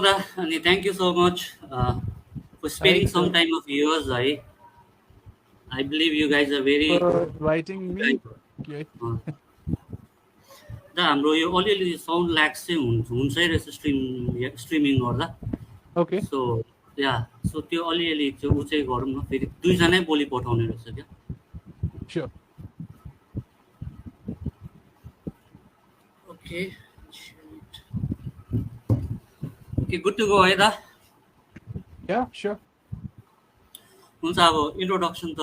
Da, and thank you so much for Hi, sparing some time of yours. I believe you guys are very for inviting guys. me. Okay. Uh, दा हाम्रो यो अलिअलि sound lakhs चाहिँ हुन्छै रहेछ streaming गर्दा Okay. So या so त्यो अलिअलि चाहिँ ऊ चाहिँ गरौँ न फेरि दुईजनै बोली पठाउने रहेछ क्या Sure. Okay okay good to go है दा Yeah, sure. हुन्छ अब इन्ट्रोडक्सन त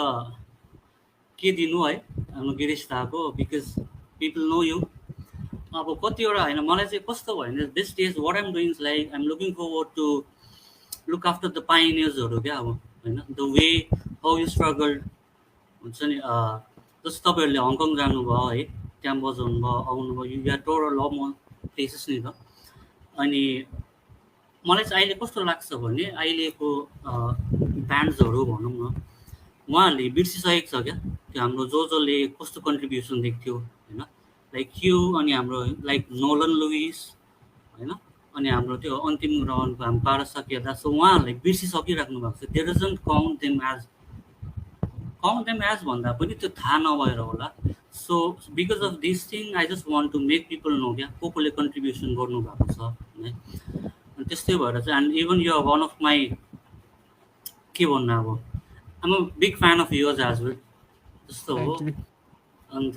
के दिनु है हाम्रो गिरीश दाको बिकज पिपल नो यु अब कतिवटा होइन मलाई चाहिँ कस्तो भयो भने this days what am doing like I'm looking forward to look after the पाइनियर्सहरू क्या अब होइन the way how you struggle हुन्छ नि जस्तो तपाईँहरूले हङकङ जानुभयो है त्यहाँ बजाउनु भयो आउनुभयो यु आर टोर ल म प्लेसेस नि त अनि मलाई चाहिँ अहिले कस्तो लाग्छ भने अहिलेको ब्यान्ड्सहरू भनौँ न उहाँहरूले बिर्सिसकेको छ क्या त्यो हाम्रो जसले कस्तो कन्ट्रिब्युसन दिएको थियो होइन लाइक यु अनि हाम्रो लाइक नोलन लुइस होइन अनि हाम्रो त्यो अन्तिम राउन्डको हाम्रो पारसाकिया सो उहाँहरूले बिर्सिसकिराख्नु भएको छ there doesn't count them as भन्दा पनि त्यो थाहा नभएर होला so because of this thing I just want to make people know क्या कोले कन्ट्रिब्युसन गर्नुभएको छ है अनि त्यस्तै भएर चाहिँ एन्ड इभन यो वान अफ माई के भन्नु अब I'm a big fan of yours as well जस्तो हो Thank you. And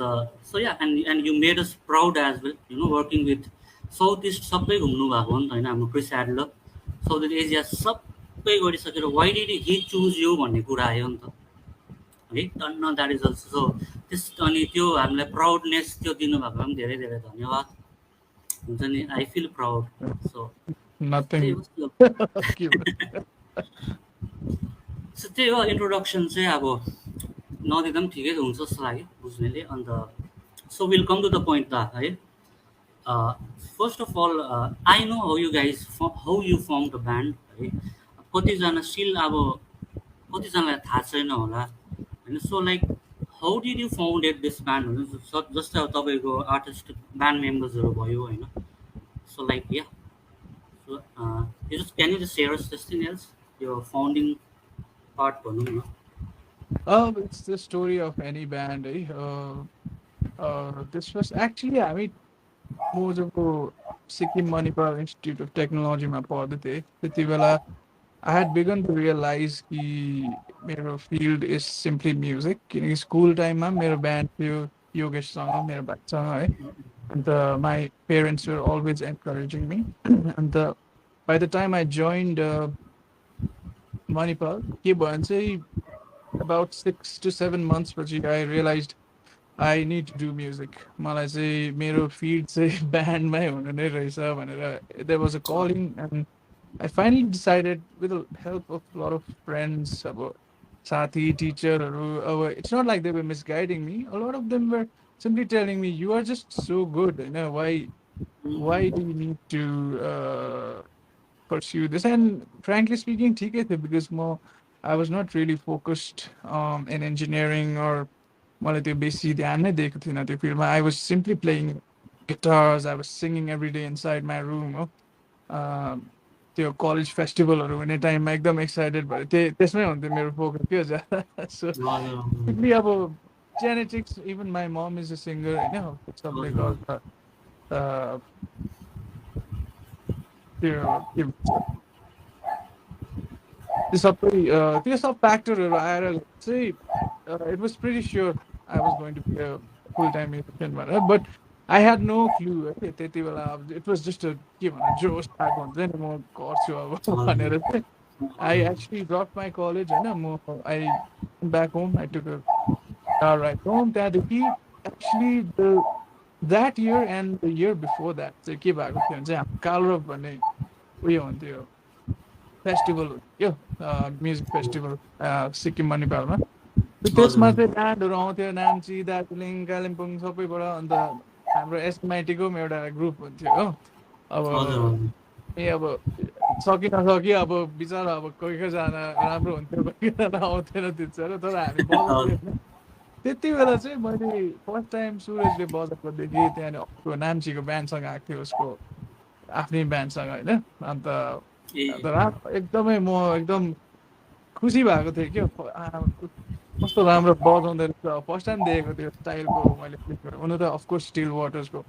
so yeah and you made us proud as well you know working with south east सबै घुम्नु भएको हो नि त होइन हाम्रो Chris Adler south east Asia सबै गरिसकेर why did he choose you भन्ने कुरा आयो नि त है टन्न द्याट इज अल्सो सो त्यस अनि त्यो हामीलाई प्राउडनेस त्यो दिनुभएको पनि धेरै धेरै धन्यवाद हुन्छ नि आई फिल प्राउड सो त्यही Nothing. हो Okay. सो त्यही हो इन्ट्रोडक्सन चाहिँ अब नदिँदा पनि ठिकै हुन्छ जस्तो लाग्यो बुझ्नेले and so will come to the point the है first of all I know how you form the band है कतिजना स्टिल अब कतिजनालाई थाहा छैन होला होइन so like how did you founded this band हुन्छ जस्तै अब तपाईँको आर्टिस्ट ब्यान्ड मेम्बर्सहरू भयो होइन so like yeah so you just can you just share us जस्टिङ एल्स यो फाउन्डिङ पार्ट भनौँ न It's the story of any band. This was actually, I mean, more of Sikkim Manipal Institute of Technology ma padte. Tyति I had begun to realize कि मेरो field is simply music. किनकि school time मा मेरो band थियो योगेशसँग मेरो भाइसँग है. And my parents were always encouraging me. And by the time I joined Manipal, के भयो भने चाहिँ about 6 to 7 months पछि I realized I need to do music. मलाई चाहिँ मेरो field चाहिँ band मै हुनु नै रहेछ भनेर there was a calling and I finally decided with the help of a lot of friends, अब साथी, teacherहरू, अब it's not like they were misguiding me. A lot of them were simply telling me, you are just so good, you know, why do you need to pursue this? And frankly speaking, ठिकै थियो because I was not really focused in engineering or मलाई त्यो बेसी ध्यान नै दिएको थिइनँ त्यो फिल्डमा. I was simply playing guitars, I was singing every day inside my room हो. त्यो कलेज फेस्टिभलहरू हुने टाइममा एकदम एक्साइटेड भयो त्यसमै हुन्थ्यो मेरो फोकस के ज्यादा. सो सिम्पली अब genetics even my mom is a singer होइन सबले गर्दा त्यो के भन्छ त्यो सब फ्याक्टरहरू आएर चाहिँ it was pretty sure I was going to be a full time musician भनेर. But I had no clue है त्यति बेला. It was just a के भन्नु जोस आएको हुन्छ नि म गर्छु अब भनेर चाहिँ I actually dropped my college होइन म I went back home. I took a car ride home. त्यहाँदेखि actually that year and the year before that चाहिँ के भएको थियो भने चाहिँ हाम्रो कालरब भन्ने उयो हुन्थ्यो फेस्टिभल हुन्थ्यो म्युजिक फेस्टिभल सिक्किम नेपालमा. त्यसमा चाहिँ ब्यान्डहरू आउँथ्यो नाम्ची दार्जिलिङ कालिम्पोङ सबैबाट. अन्त हाम्रो एसएमआइटीको पनि एउटा ग्रुप हुन्थ्यो हो. अब सकि नसकि अब बिचरा अब कोही कोहीजना राम्रो हुन्थ्यो कोही कोहीजना आउँथेन त्यतिखेर. तर हामी बजाउँथ्यौँ. त्यति बेला चाहिँ मैले फर्स्ट टाइम सुरजले बजाएकोदेखि त्यहाँनिर नाम्चीको ब्यान्डसँग आएको थियो उसको आफ्नै ब्यान्डसँग होइन. अन्त ए तर एकदमै म एकदम खुसी भएको थिएँ क्या कस्तो राम्रो बजाउँदो रहेछ फर्स्ट टाइम देखेको त्यो स्टाइलको मैले क्लिक गरेँ हुनु त अफकोर्स स्टिल वाटर्सको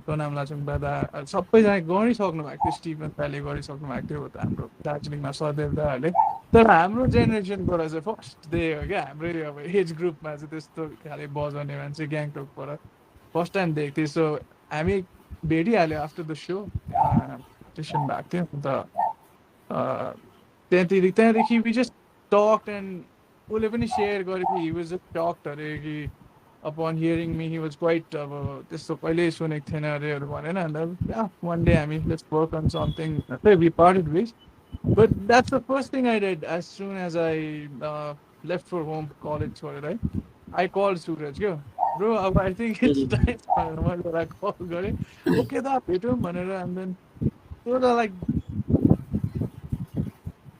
सोनाम लाचुङ दादा सबैजना गरिसक्नु भएको थियो स्टिभन दाले गरिसक्नु भएको थियो उता हाम्रो दार्जिलिङमा सदैव दाहरूले तर हाम्रो जेनेरेसनबाट चाहिँ फर्स्ट देखेको क्या हाम्रै अब एज ग्रुपमा चाहिँ त्यस्तो खाले बजाउने मान्छे ग्याङटकबाट फर्स्ट टाइम देखेको थिएँ सो हामी भेटिहाल्यो आफ्टर द सो स्टेसन भएको थियो अन्त त्यहाँदेखि we just talked and उसले पनि सेयर गर्यो कि he was just shocked अरे कि upon hearing me he was quite अब त्यस्तो कहिल्यै सुनेको थिएन अरेहरू भनेन अन्त yeah, one day हामी let's work on something we parted ways but that's the first thing I did as soon as I left for home college छोडेर है I called Suraj क्या bro अब I think it's time भनेर मैले उसलाई call गरेँ okay दा भेटौँ भनेर and then it was like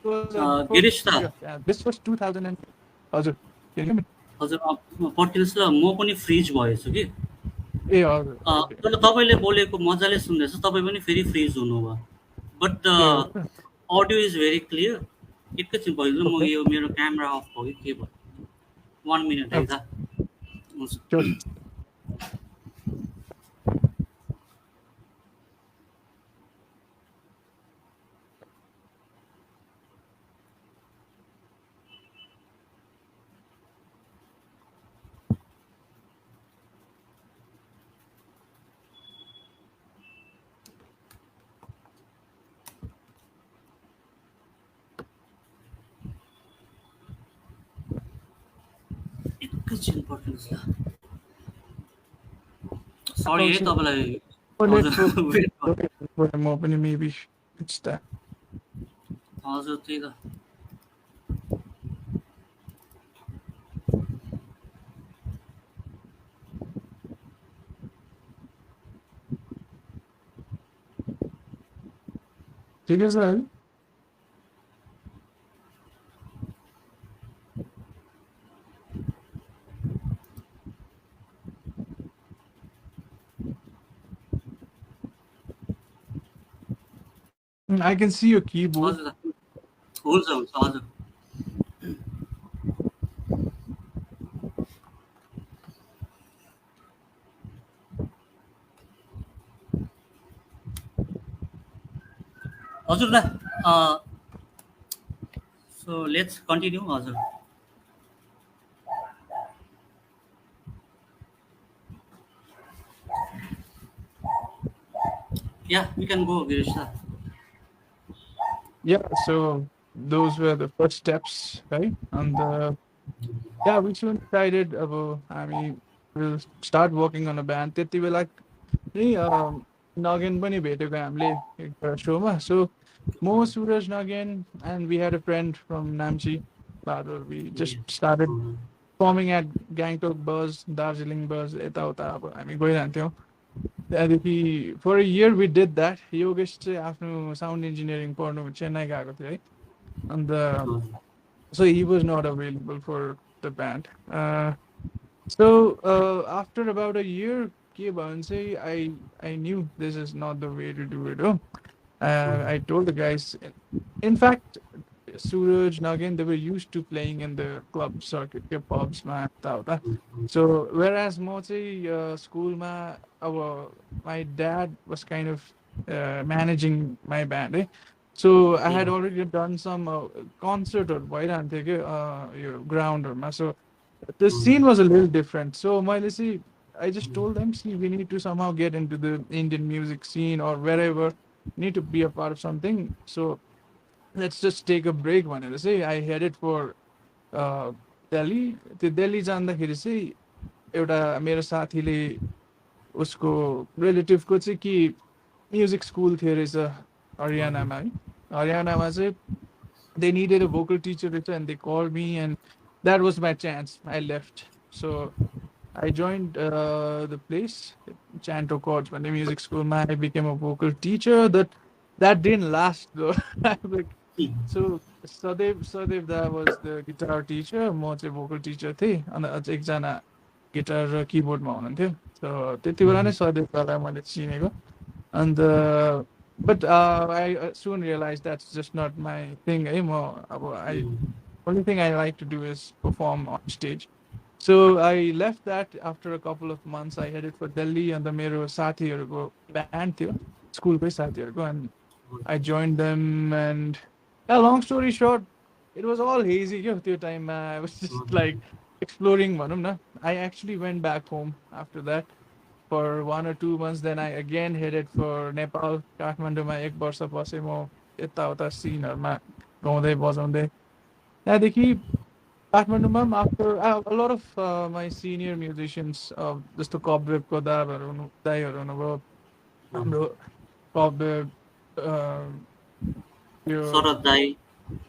was a first Girish दा yeah, this was 2000 and हजुर can you hear me? हजुर पर्खिनुहोस् ल म पनि फ्रिज भएछु कि ए हजुर ओके तर तपाईँले बोलेको मजाले सुन्दैछ तपाईँ पनि फेरि फ्रिज हुनुभयो बट द ए हो त अडियो इज भेरी क्लियर एकैछिन भयो म ओके यो मेरो क्यामेरा अफ भयो कि के भयो 1 मिनट है दा हुन्छ स्योर एकैछिन पर्खिनुहोस् ल सरी है तपाईँलाई नेटवर्क हजुर वेट म पनि मेबी इट्स द्याट हजुर त्यही त ठिकै छ है I can see your keyboard. हजुर दा हुन्छ हुन्छ हजुर हजुर दा सो लेट्स कन्टिन्यू हजुर या वी क्यान गो गिरिश दा Yeah, so those were the first steps, right? And yeah, we soon decided about, I mean, we'll start working on a band. त्यति बेला नि नगेन पनि भेटेको हामीले एक सोमा सो म Suraj again and we had a friend from Namchi Badur. We just started forming at Gangtok bus, Darjeeling bus, यताउता अब हामी गइरहन्थ्यौँ त्यहाँदेखि for a year we did that. Yogesh चाहिँ आफ्नो साउन्ड इन्जिनियरिङ पढ्नु चेन्नई गएको थियो है अन्त so he was not available for the band. So after about a year, के भयो भने चाहिँ I knew this is not the way to do it. Oh, I told the guys. In fact, Suraj, Nagin, they were used to playing in the club circuit, के pubs मा यताउता. So whereas म चाहिँ school मा अब my dad was kind of managing my band. So I had already done some concertहरू भइरहन्थ्यो कि यो ग्राउन्डहरूमा so the scene was a little different. So मैले चाहिँ I just told them, see, we need to somehow get into the Indian music scene or wherever, need to be a part of something. So let's just take a break भनेर चाहिँ I headed for Delhi. त्यो दिल्ली जाँदाखेरि चाहिँ एउटा मेरो साथीले उसको रिलेटिभको चाहिँ कि म्युजिक स्कुल थियो रहेछ हरियाणामा है हरियाणामा चाहिँ they needed a vocal teacher and they called me and that was my chance. I left. So I joined the place, Chanto Chords, when the music school. I became a vocal teacher. That didn't last though. Like, so Sadev that was the guitar teacher, म चाहिँ vocal teacher थिएँ अनि अझ एकजना guitar र किबोर्डमा हुनुहुन्थ्यो so त्यति बेला नै सदेव दालाई मैले चिनेको अन्त But I soon realized that's just not my thing anymore. Only thing I like to do is perform on stage. So I left that after a couple of months. I headed for Delhi and the मेरो साथीहरूको band थियो स्कुलकै साथीहरूको and I joined them and yeah, long story short, it was all hazy क्या त्यो टाइममा I was just like exploring भनौँ न. I actually went back home after that for 1 or 2 months. Then I again headed for Nepal, काठमाडौँमा 1 वर्ष बसेँ म यताउता सिनहरूमा गाउँदै बजाउँदै त्यहाँदेखि काठमाडौँमा पनि after a lot of my senior musicians जस्तो कबवेबको दाईहरू हुनुभयो हाम्रो कबवेब त्यो शरद दाई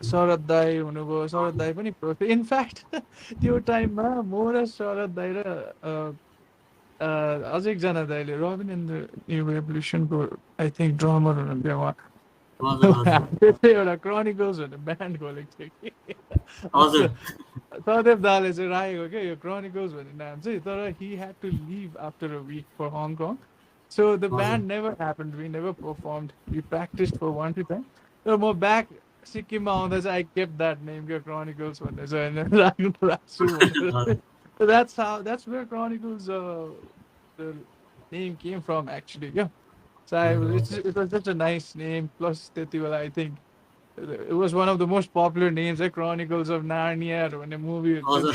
शरद दाई हुनुभयो शरद दाई पनि pro थियो इनफ्याक्ट त्यो टाइममा म र शरद दाई र अझै एकजना दाइले रबिन इन द न्यू रेभोल्युसनको आई थिङ्क ड्रमर हुनुहुन्थ्यो उहाँ हजुर हजुर हामीले चाहिँ एउटा क्रोनिकल्स भन्ने ब्यान्ड खोलेको थियो कि हजुर सदेव दाले चाहिँ राखेको क्या यो क्रोनिकल्स भन्ने नाम चाहिँ तर he had to leave after a week for Hong Kong so the हजुर band never happened we never performed we practice for 1 2 time तर म ब्याक सिक्किममा आउँदा चाहिँ आई केप द्याट नेम क्या क्रोनिकल्स भन्ने चाहिँ होइन राख्छु भनेर हजुर that's where Chronicles the name came from actually. Yeah. So it was just a nice name. Plus, I think it was one of the most popular names, Chronicles of Narnia, when the movie. हजुर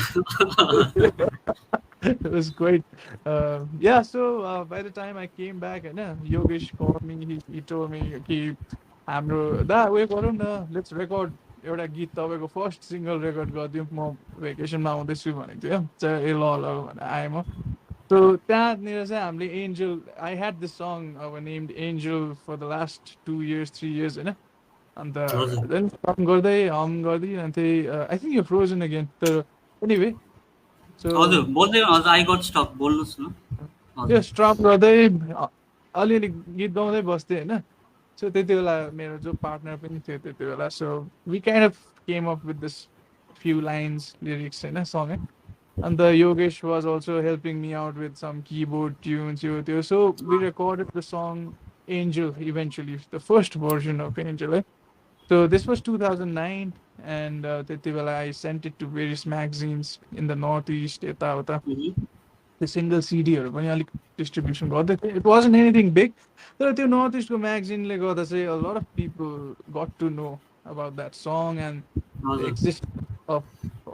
It was great. Yeah. So by the time I came back, and Yogesh called me. He told me, "Keep हाम्रो दा उयो गरौँ न let's record एउटा गीत तपाईँको first single record गरिदिउँ म भेकेसनमा आउँदैछु भनेको थियो चाहिँ ए ल ल भनेर आएँ म सो त्यहाँनिर चाहिँ हामीले angel I had this song अब named angel for the last 2 years 3 years होइन अन्त हजुर देन गर्दै हम गरिदिइरहन्थेँ आई थिङ्क यो फ्रोजन अगेन तर एनिवे सो हजुर बोल्दै हजुर आई गट स्टक बोल्नुहोस् न त्यो हजुर स्ट्रप गर्दै अलिअलि गीत गाउँदै बस्थेँ होइन सो त्यति बेला मेरो जो पार्टनर पनि थियो त्यति बेला so we kind of came up with this few lines lyrics होइन सँगै अन्त Yogesh was also helping me out with some keyboard tunes यो त्यो so we recorded the song Angel eventually the first version of Angel है so this was 2009 and त्यति बेला I sent it to various magazines in the North East यताउता त्यो single सिडीहरू पनि अलिक distribution गर्दै थियो इट वाजन्ट एनिथिङ बिग तर त्यो नर्थ इस्टको म्यागजिनले गर्दा चाहिँ a lot of people got to know about that song and the हजुर exist of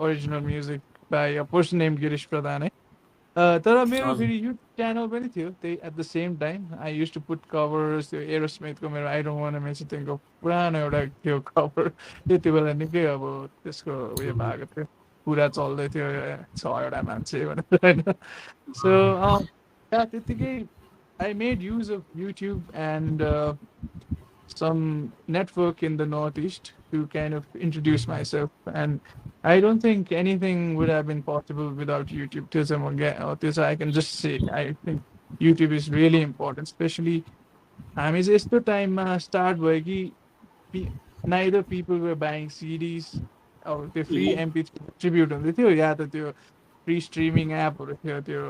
original music by a person name Girish Pradhan है तर मेरो हजुर फेरि युट्युब च्यानल पनि थियो त्यही at the same time I used to put covers त्यो एरोस्मिथको मेरो आई डोन्ट वान मेसी थिङको पुरानो एउटा थियो कभर त्यति बेला निकै अब त्यसको उयो भएको थियो पुरा चल्दै थियो 6 वटा मान्छे भनेर होइन सो त्यतिकै I made use of YouTube and some network in the Northeast to kind of introduce myself. And I don't think anything would have been possible without YouTube. This I can just say, I think YouTube is really important, especially हामी चाहिँ यस्तो टाइममा start भयो कि neither people were buying CDs अब त्यो free MP3 distribute हुँदै थियो या त त्यो फ्री स्ट्रिमिङ एपहरू थियो त्यो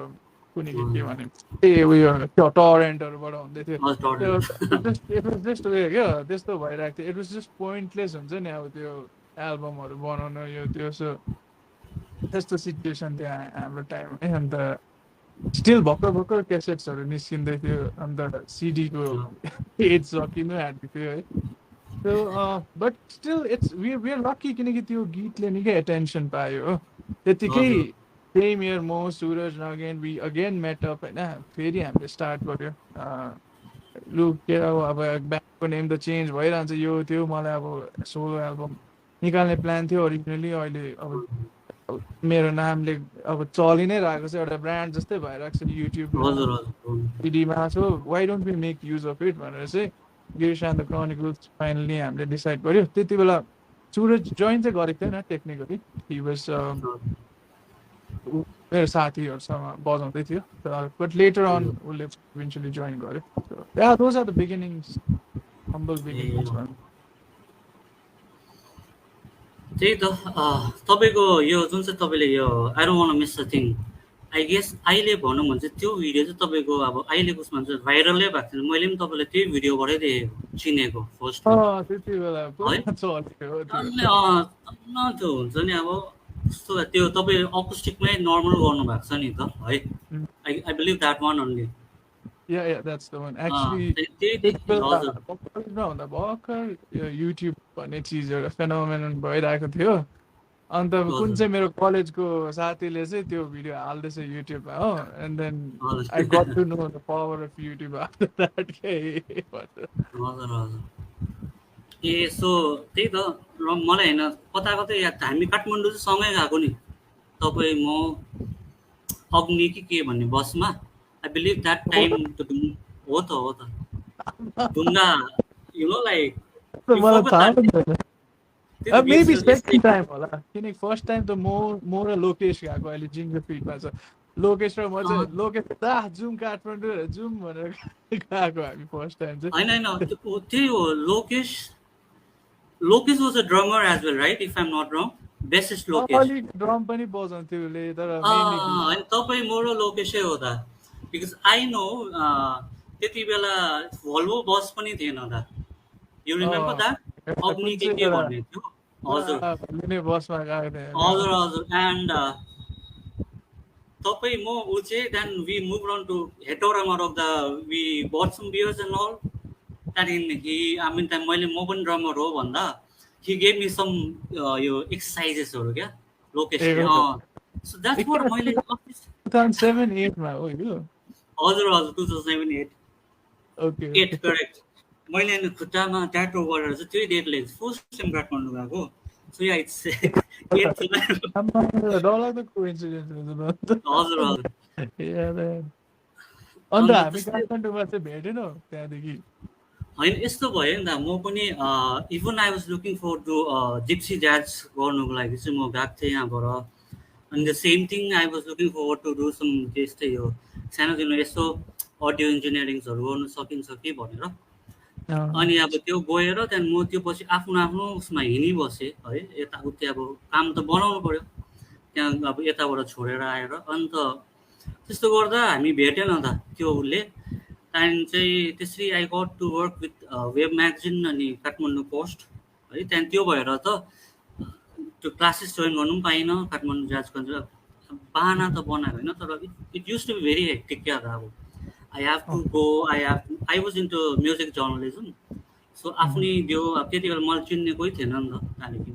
कुनै के भने ए उयो त्यो टरेन्टहरूबाट हुँदै थियो त्यो इट वाज जस्ट उयो क्या त्यस्तो भइरहेको थियो इट वाज जस्ट पोइन्टलेस हुन्छ नि अब त्यो एल्बमहरू बनाउन यो त्यो सो त्यस्तो सिचुएसन थियो हाम्रो टाइम है अन्त स्टिल भर्खर भर्खर क्यासेट्सहरू निस्किँदै थियो अन्त सिडीको एज सकिनु आँटेको थियो है so but still it's we are lucky किनकि त्यो गीतले निकै एटेन्सन पायो हो त्यतिकै सेम इयर म Suraj again we again met up होइन फेरि हामीले स्टार्ट गर्यो लु के अब ब्यान्डको नेम त चेन्ज भइरहन्छ यो त्यो मलाई अब सोलो एल्बम निकाल्ने प्लान थियो ओरिजिनली अहिले अब मेरो नामले अब चलि नै रहेको छ एउटा ब्रान्ड जस्तै भइरहेको छ युट्युबमा सिडीमा so why don't be make use of it भनेर चाहिँ Girish and the Chronicles finally हामीले डिसाइड गर्यो त्यति बेला सुरज जोइन चाहिँ गरेको थिएन टेक्निकली हि वाज मेरो साथीहरूसँग बजाउँदै थियो बट लेटर अन उसले इभेन्चुली जोइन गर्यो yeah those are the beginnings humble beginnings त्यही त तपाईँको यो जुन चाहिँ तपाईँले यो I don't want miss a thing I guess अहिले भनौँ भने चाहिँ त्यो भिडियो चाहिँ तपाईँको अब अहिलेको उसमा चाहिँ भाइरलै भएको छैन। मैले पनि तपाईँलाई त्यही भिडियोबाटै देखेको चिनेको फर्स्टमा त्यति बेला है। पुरा चल्थ्यो त्यो। अन्य न त्यो हुन्छ नि अब कस्तो त्यो तपाईँ अकुस्टिकमै नर्मल गर्नुभएको छ नि त है। I believe that one only. Yeah, that's the one. Actually, त्यही त्यति बेला हजुर कलेजमा हुँदा भर्खर युट्युब भन्ने चिज एउटा फेनोमेनन भइरहेको थियो। अन्त कुन हजुर चाहिँ मेरो कलेजको साथीले चाहिँ त्यो भिडियो हाल्दैछ युट्युबमा हो, एन्ड देन आई गट हजुर to know the power of YouTube after that के हजुर हजुर। ए सो त्यही त र मलाई होइन कता कतै याद हामी काठमाडौँ चाहिँ सँगै गएको नि तपाईँ म अग्नि के भन्ने बसमा। आई बिलिभ द्याट टाइम हो त हो त ढुङ्गा यु नो लाइक यु मलाई फोकस थाहा द्याट पनि त्यो त छैन। मेबी यस्तै सेकेन्ड टाइम होला, किनकि फर्स्ट टाइम त म र लोकेश गएको, अहिले जिङ्गो फिटमा छ लोकेश र म चाहिँ। लोकेश जाउँ काठमाडौँ जाउँ भनेर गएको हामी फर्स्ट टाइम चाहिँ। होइन होइन त्यही हो Lokesh was a drummer as well right if I'm not wrong bassist Lokesh. अलिक ड्रम पनि बजाउँथ्यो उसले, तर मेनली होइन तपाईँ म र लोकेसै हो त बिकज आई नो त्यति बेला भल्भो बस पनि थिएन त यु रिमेम्बर द्याट अग्नि कुन चाहिँ के एउटा भन्ने थियो। हजुर पुरा लिने बसमा गएको थियो हजुर हजुर एन्ड तपाईँ म ऊ चाहिँ then we move on to हेटौरामा रोक्दा we but some beers and all. त्यहाँदेखि त्यहाँ मैले म पनि ड्रमर हो भन्दा हि गेभ मी सम यो एक्सर्साइजेसहरू क्या लोकेसले। सो द्याट्स वाट मैले 2007-8 हो यो। हजुर हजुर 2007-8 ओके करेक्ट। मैले अनि खुट्टामा ट्याटो गरेर चाहिँ त्यही डेटले फर्स्ट टाइम काठमाडौँ गएको। सो या इट्स डरलाग्दो कोइन्सिडेन्स। हजुर हजुर। अन्त अन्त हामी त्यस्तै काठमाडौँमा चाहिँ भेटेनौँ त्यहाँदेखि। होइन यस्तो भयो नि त म पनि even I was looking for to gypsy jazz गर्नुको लागि चाहिँ म गएको थिएँ यहाँबाट। अनि the same thing I was looking forward to do some त्यस्तै हो सानोतिनो यसो अडियो इन्जिनियरिङ्सहरू गर्नु सकिन्छ कि भनेर। अनि अब त्यो गएर त्यहाँदेखि म त्यो पछि आफ्नो आफ्नो उसमा हिँडिबसेँ है यताउति अब काम त बनाउनु पऱ्यो त्यहाँ अब यताबाट छोडेर आएर। अन्त त्यस्तो गर्दा हामी भेटेन त त्यो उसले। त्यहाँदेखि चाहिँ त्यसरी I got to work with web magazine अनि काठमाडौँ पोस्ट है। त्यहाँदेखि त्यो भएर त त्यो क्लासेस जोइन गर्नु पनि पाइनँ काठमाडौँ ज्याज कन्सर्ट। बाना त बनाएको होइन तर it use to be very hectic क्या त अब I have to go I was into music journalism. So आफ्नै त्यो अब त्यति बेला मलाई चिन्ने कोही थिएन नि त। त्यहाँदेखि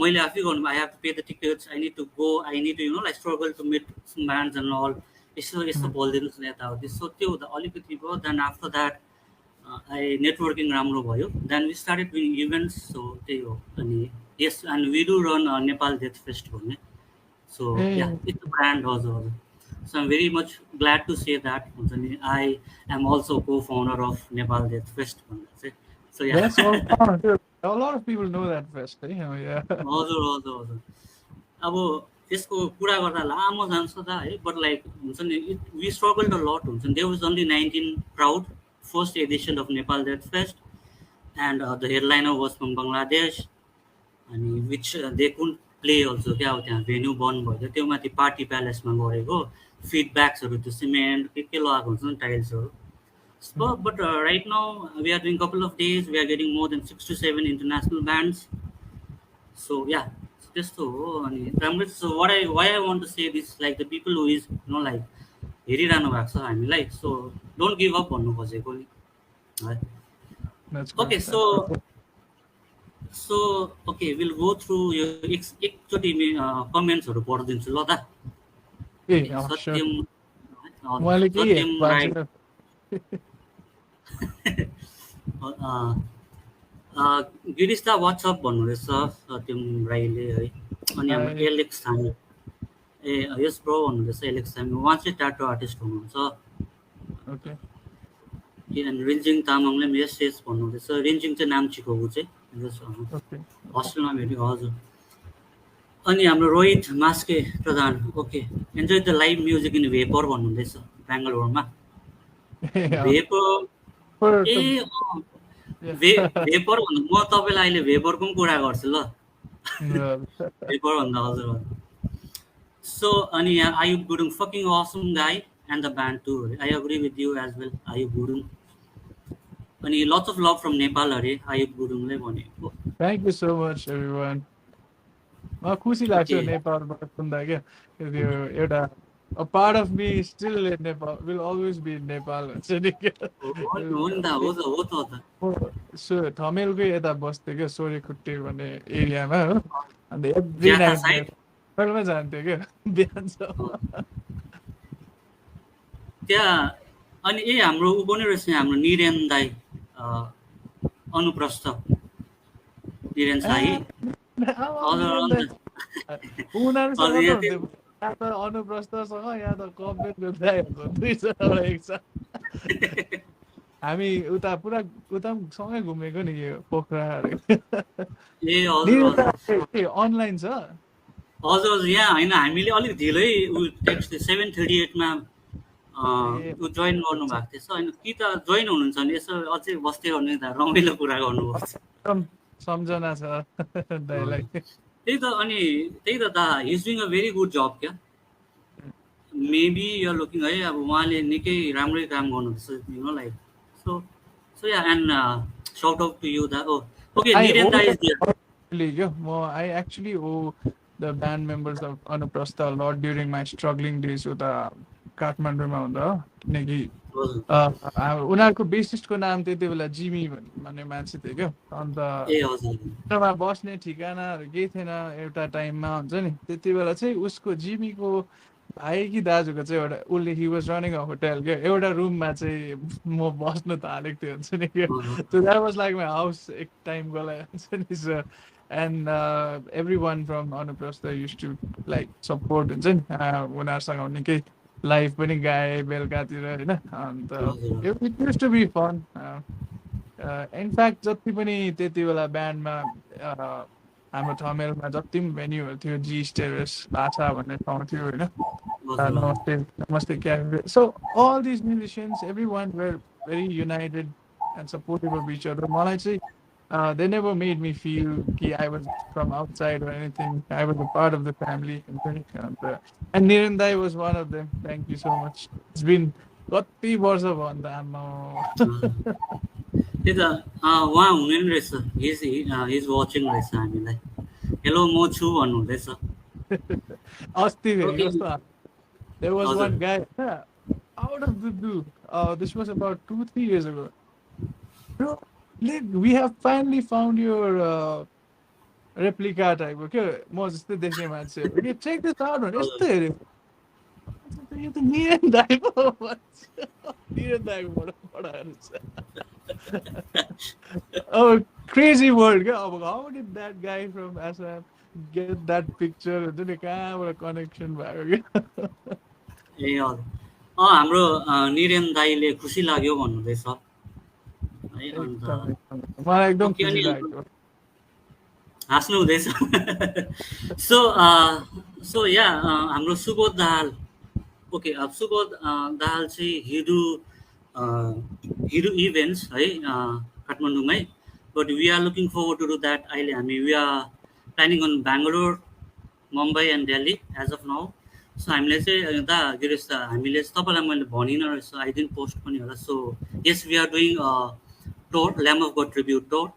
मैले आफै गर्नु I have to pay the tickets I need to go I need to you know like struggle to meet some bands and all यस्तो यस्तो बोलिदिनुहोस् न यताउति। सो त्यो हुँदा अलिकति भयो। Then after that I networking राम्रो भयो। Then we started doing events. So त्यही हो। अनि yes and we do run Nepal death fest भन्ने। So yeah it's a brand हजुर हजुर। So I'm very much glad to say that I am also co-founder of Nepal Death Fest. So yeah. That's all. A lot of people know that fest. Yeah. हजुर हजुर हजुर। अब यसको कुरा गर्दा लामो जान्छ त है बट लाइक हुन्छ नि वी स्ट्रगल्ड अ लट हुन्छ नि। There was only 19 crowd first edition of Nepal death fest and the headliner was from Bangladesh अनि which they could play also क्या अब त्यहाँ भेन्यू बन्द भयो त्यो माथि पार्टी प्यालेसमा गरेको फिडब्याक्सहरू त्यो सिमेन्ट के लगाएको हुन्छ नि टाइल्सहरू। But right now we are doing couple of days we are getting more than 6 to 7 international ब्यान्ड्स। सो या त्यस्तो हो। अनि राम्रो so why I want to say this like the people who is know like हेरिरहनु भएको छ हामीलाई। So don't give up भन्नु खोजेको नि है। Okay so okay will go through यो एकचोटि कमेन्ट्सहरू पढिदिन्छु ल त। सत्यम सत्यम राई गिरिश दा वाट्सएप भन्नुहुँदैछ सत्यम राईले है। अनि हाम्रो एलेक्स थामी ए यस ब्रो भन्नुहुँदैछ एलेक्स थामी उहाँ चाहिँ ट्याटो आर्टिस्ट हुनुहुन्छ। अनि रिन्जिङ तामाङले पनि यस यस भन्नुहुँदैछ। रिन्जिङ चाहिँ नाम्चीको ऊ चाहिँ हस्टेलमा भेट्यो हजुर। अनि हाम्रो Rohit Maske Pradhan okay enjoy the live music in Vapour भन्नुहुँदैछ बेङ्गलोरमा। भेपर ए भेपर भन्नु म तपाईँलाई अहिले भेपरको पनि कुरा गर्छु ल। भेपर भन्दा हजुर हजुर। So, अनि यहाँ Ayub Gudung, fucking awesome guy, and the band too. I agree with you as well, Ayub Gudung. अनि lots of love from Nepal अरे Ayub गुरुङले भनेको. Thank you so much, everyone. खुसी लाग्छ ओके नेपालबाट सुन्दा क्या त्यो एउटा a part of me is still in Nepal, will always be in Nepal भन्छ नि क्या हो नि त, हो त, हो त. थमेलकै यता बस्थ्यो क्या सोरेखुट्टे भन्ने एरियामा हो अन्त एभ्री ज्याथा नाइट साइड होटलमा जान्थ्यो क्या बिहानसम्म त्यहाँ. अनि हाम्रो ऊ पनि रहेछ हाम्रो निरेन दाई, अनुप्रस्थ निरेन साई. हजुर अन्त उनीहरूसँग हजुर त यहाँ हुन्थ्यो या त अनुप्रस्थसँग या त कम्प्लेन दाइहरूको दुईजनाबाट एक हामी उता पुरा उता पनि सँगै घुमेको नि यो पोखराहरू ए हजुर हजुर अनलाइन छ हजुर हजुर यहाँ होइन हामीले अलिक ढिलै ऊ टेक्स्ट 7:38मा ए ऊ जोइन गर्नुभएको थिएछ होइन कि त जोइन हुनुहुन्छ भने यसो अझै बस्दै गर्नु नि त रमाइलो कुरा गर्नुपर्छ. एकदम सम्झना छ दाइलाई त्यही त अनि त्यही त दा हिज डुइङ अ भेरी गुड जब क्या. मेबी यो लुकिङ है अब उहाँले निकै राम्रै काम गर्नुहुँदैछ you know like. So so yeah and shout out to you दा. Oh okay I Niren owe दा them is there. actually, yeah, more, I actually owe the band members of Anuprastha a lot during my struggling days with काठमाडौँमा हुँदा हो किनकि हजुर उनीहरूको बेसिस्टको नाम त्यति बेला जिमी भन्ने मान्छे थियो क्या अन्त ए हजुर मा बस्ने ठिकानाहरू केही थिएन एउटा टाइममा हुन्छ नि त्यति बेला चाहिँ उसको जिमीको भाइ कि दाजुको चाहिँ एउटा उसले he was running a hotel क्या एउटा रुममा चाहिँ म बस्नु थालेको थियो हुन्छ नि क्या so that was like my house एक टाइमको लागि हुन्छ नि sir and every one from अनुप्रस्थ युज टु लाइक सपोर्ट हुन्छ नि उनीहरूसँग निकै लाइभ पनि गाएँ बेलुकातिर होइन and it use to be fun in fact जति पनि त्यति बेला ब्यान्डमा हाम्रो ठमेलमा जति पनि भेन्यूहरू थियो जी स्टेरेस भाषा भन्ने ठाउँ थियो होइन नमस्ते नमस्ते cafe so all these musicians every one were very united and supportive of each other मलाई चाहिँ they never made me feel कि I was from outside or anything. I was a part of the family. And Nirandai was one of them. Thank you so much. It's been कति वर्ष भन्दा आम्मा त्यही त उहाँ हुने नि रहेछ. हिज वाचिङ रहेछ हामीलाई. हेलो म छु भन्नुहुँदैछ. अस्ति फेरि ओके कस्तो there was हजुर one guy out of the blue. This was about 2-3 years ago. Bro, we have finally found your replica type. Okay, म जस्तै देख्ने मान्छे. Okay, check this out. यस्तो हेऱ्यो यो त निरन दाइ पो भन्छ निरन दाइकोबाट पढाएर अब crazy world क्या अब how did that guy from Assam get that picture हुन्छ नि कहाँबाट कनेक्सन भएको क्या ए हजुर हाम्रो निरेन दाईले खुसी लाग्यो भन्नुहुँदैछ है. अन्त मलाई एकदम ओके खुसी अनि लाग्यो हाँस्नु हुँदैछ. सो सो या हाम्रो सुबोध दाहाल. ओके अब सुबोध दाहाल चाहिँ हिडु इभेन्ट्स है काठमाडौँमै. But we are looking forward to do that. अहिले हामी we are planning on Bangalore Mumbai and Delhi as of now. So हामीले चाहिँ दा गिरिश दा हामीले चाहिँ तपाईँलाई मैले भनिनँ रहेछ. आई डिन्ट पोस्ट पनि होला. So yes we are doing tour lamb of god tribute tour.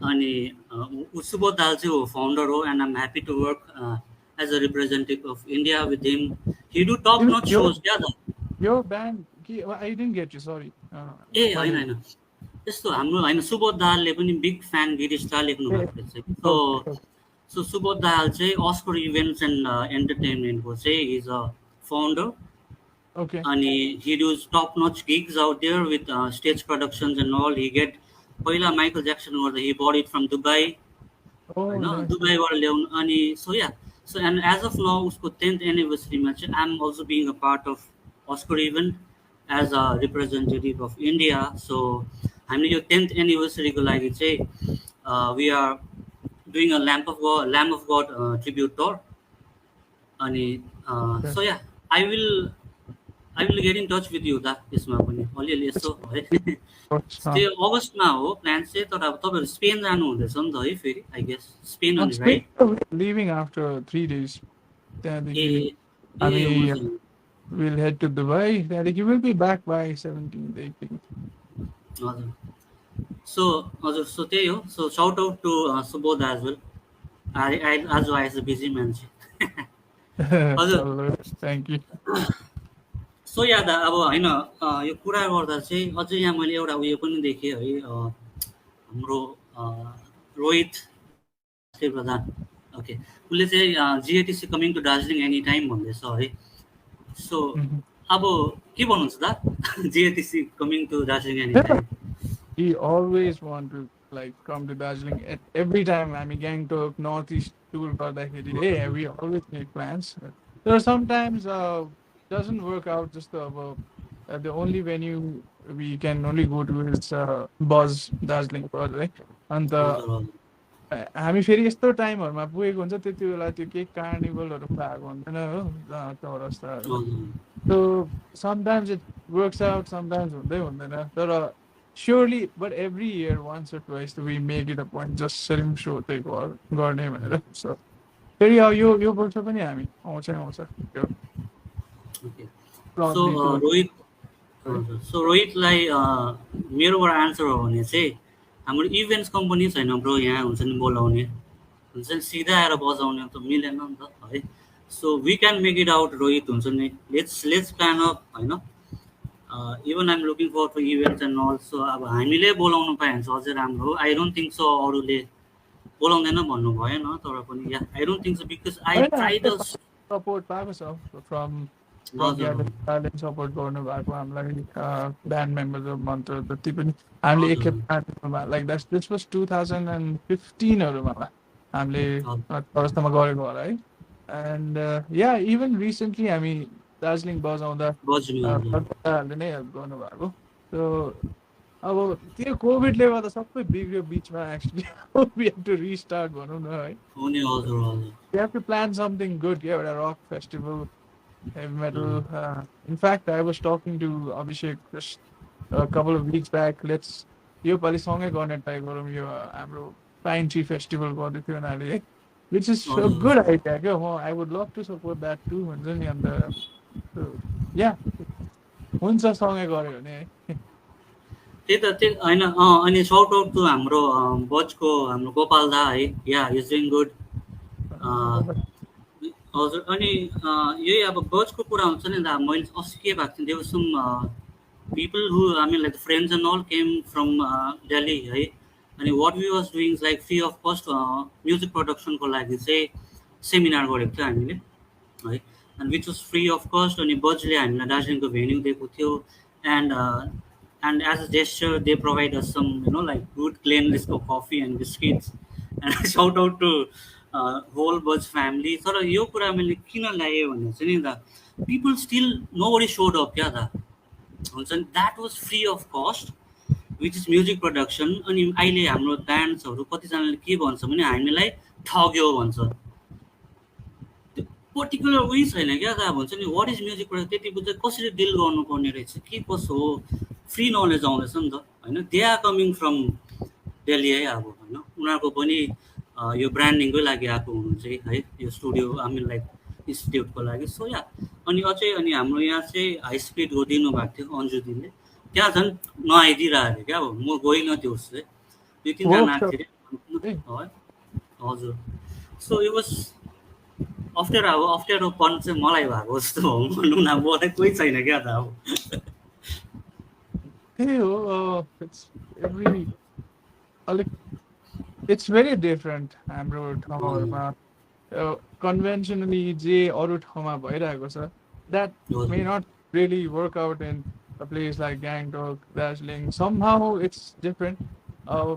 अनि सुबोध दाहाल चाहिँ हो फाउन्डर हो and I'm happy to work as a representative of India with him. He do top notch shows क्या त. यो band कि I didn't get you, sorry. ए होइन होइन यस्तो हाम्रो होइन सुबोध दाहालले पनि बिग फ्यान गिरिश दा लेख्नु भएको रहेछ. सो सो सुबोध दाहाल चाहिँ अस्कर इभेन्ट्स एन्ड एन्टरटेनमेन्टको चाहिँ इज अ फाउन्डर. Okay. अनि he does top notch gigs out there with stage productions and all. He get पहिला माइकल ज्याक्सन गर्दा he bought it from Dubai होइन Nice. दुबईबाट ल्याउनु. अनि so yeah so and as of now उसको 10th एनिभर्सरीमा चाहिँ I am also being a part of Oscar event as a representative of India. So हामीले यो 10th एनिभर्सरीको लागि चाहिँ we are doing a lamp of god tribute tour. अनि so yeah I will get in touch with you दा त्यसमा पनि अलिअलि यसो है. त्यो अगस्तमा हो प्लान चाहिँ. तर अब तपाईँहरू स्पेन जानु हुँदैछ नि त है फेरि आई गेस स्पेन अनि Spain, right. leaving after 3 days. त्यहाँदेखि ए ए हामी हुन्छ विल हेड टु दुबई, त्यहाँदेखि will be back by 17th 18th. हजुर सो हजुर सो त्यही हो so shout out to Subodh as well आज आएछ बिजी मान्छे हजुर चलो थ्याङ्क यू. सो याद अब होइन यो कुरा गर्दा चाहिँ अझै यहाँ मैले एउटा उयो पनि देखेँ है हाम्रो रोहित राष्ट्रिय प्रधान ओके उसले चाहिँ GATC coming to Darjeeling any time भन्दैछ है सो अब के भन्नुहुन्छ त GATC coming to Darjeeling any time We always want to like come to Darjeeling at every time. I mean, Gangtok, Northeast tour गर्दाखेरि, hey, we always make plans. There are sometimes doesn't work out. Just the only venue we can only go to is Buzz Darjeeling right? And हजुर हजुर हामी फेरि यस्तो टाइमहरूमा पुगेको हुन्छ त्यति बेला त्यो केही कार्निभलहरू पनि भएको हुँदैन हो चौरस्ताहरूमा. हजुर So sometimes it works out, sometimes हुँदै हुँदैन. तर surely, but every year, once or twice, we make it a point just selling show चाहिँ गर्ने भनेर. So फेरि यो वर्ष पनि हामी आउँछ त्यो okay so probably to Rohit हजुर सो रोहितलाई मेरोबाट आन्सर हो भने चाहिँ हाम्रो इभेन्ट्स कम्पनी छैन ब्रो यहाँ हुन्छ नि बोलाउने हुन्छ नि सिधा आएर बजाउने त मिलेन नि त है so we can make it out Rohit हुन्छ नि लेट्स प्लान अप होइन even I'm looking for to events and also अब हामीले बोलाउनु पायो भने चाहिँ अझै राम्रो हो आई डोन्ट थिङ्क सो अरूले बोलाउँदैन भन्नु भएन तर पनि yeah I don't think so because I try the support पाएको छ फ्रम हजुर प्रज्ञाले सपोर्ट गर्नुभएको हामीलाई ब्यान्ड मेम्बर मन्त्र जति पनि हामीले हजुर एकखेप लाइक दिस वाज 2015हरूमा हामीले हजुर चौरस्तामा गरेको होला है. एन्ड या इभन रिसेन्टली हामी दार्जिलिङ बजाउँदा बज्मी हजुर प्रज्ञाले नै हेल्प गर्नुभएको. सो अब त्यो कोभिडले गर्दा सबै बिग्रियो बिचमा actually we have to restart भनौँ न है. हो नि हजुर हजुर We have to plan something good. Yeah, a rock festival, heavy metal. In fact, I was talking to Abhishek just a couple of weeks back. Let's यो पालि सँगै गर्ने ट्राई गरौँ यो हाम्रो पाइन ट्री फेस्टिभल गर्दै थियो उनीहरूले है, विच इज अ हजुर गुड आइडिया क्या. म I would love to support that to भन्छ नि. अन्त या हुन्छ सँगै गऱ्यो भने है. त्यही त त्यही होइन अनि साउट आउट टु हाम्रो बजको हाम्रो गोपाल दा है या इज डुइङ गुड हजुर अनि यही अब बजको कुरा हुन्छ नि दा मैले अस्ति के भएको थियो देव some people who I mean like friends and all came from Delhi है अनि what we was doing like free of cost music प्रडक्सनको लागि चाहिँ सेमिनार गरेको थियो हामीले है and which was free of cost अनि बजले हामीलाई दार्जिलिङको भेन्यू दिएको थियो and as a gesture they provide us some like good clean list of coffee and biscuits and shout out to whole Buzz family तर यो कुरा मैले किन ल्याएँ भने चाहिँ नि त people still nobody showed up क्या त हुन्छ नि that was free of cost which is music production अनि अहिले हाम्रो ब्यान्ड्सहरू कतिजनाले के भन्छ भने हामीलाई ठग्यो भन्छ पर्टिकुलर उयो छैन क्या त अब हुन्छ नि वाट इज म्युजिक प्रोडक्ट त्यति बुझ्दा कसरी डिल गर्नुपर्ने रहेछ के कसो हो फ्री नलेज आउँदैछ नि त होइन they are coming from Delhi है अब होइन उनीहरूको पनि यो ब्रान्डिङकै लागि आएको हुनु चाहिँ है यो स्टुडियो आई मिन लाइक इन्स्टिट्युटको लागि सो या अनि अझै अनि हाम्रो यहाँ चाहिँ हाई स्पिडको दिनुभएको थियो अन्जु दिदीले त्यहाँ झन् नआइदिरहेको अरे क्या अब म गइनँ त्यो उसले दुई तिनजना आएको थियो है हजुर सो यो वाज अप्ठ्यारोपन चाहिँ मलाई भएको जस्तो हो भनौँ न बोलाइ कोही छैन क्या त अब त्यही हो. अलिक इट्स भेरी डिफरेन्ट हाम्रो ठाउँहरूमा कन्भेन्सनली जे अरू ठाउँमा भइरहेको छ that may not really work out in a place like Gangtok Darjeeling. Somehow it's different.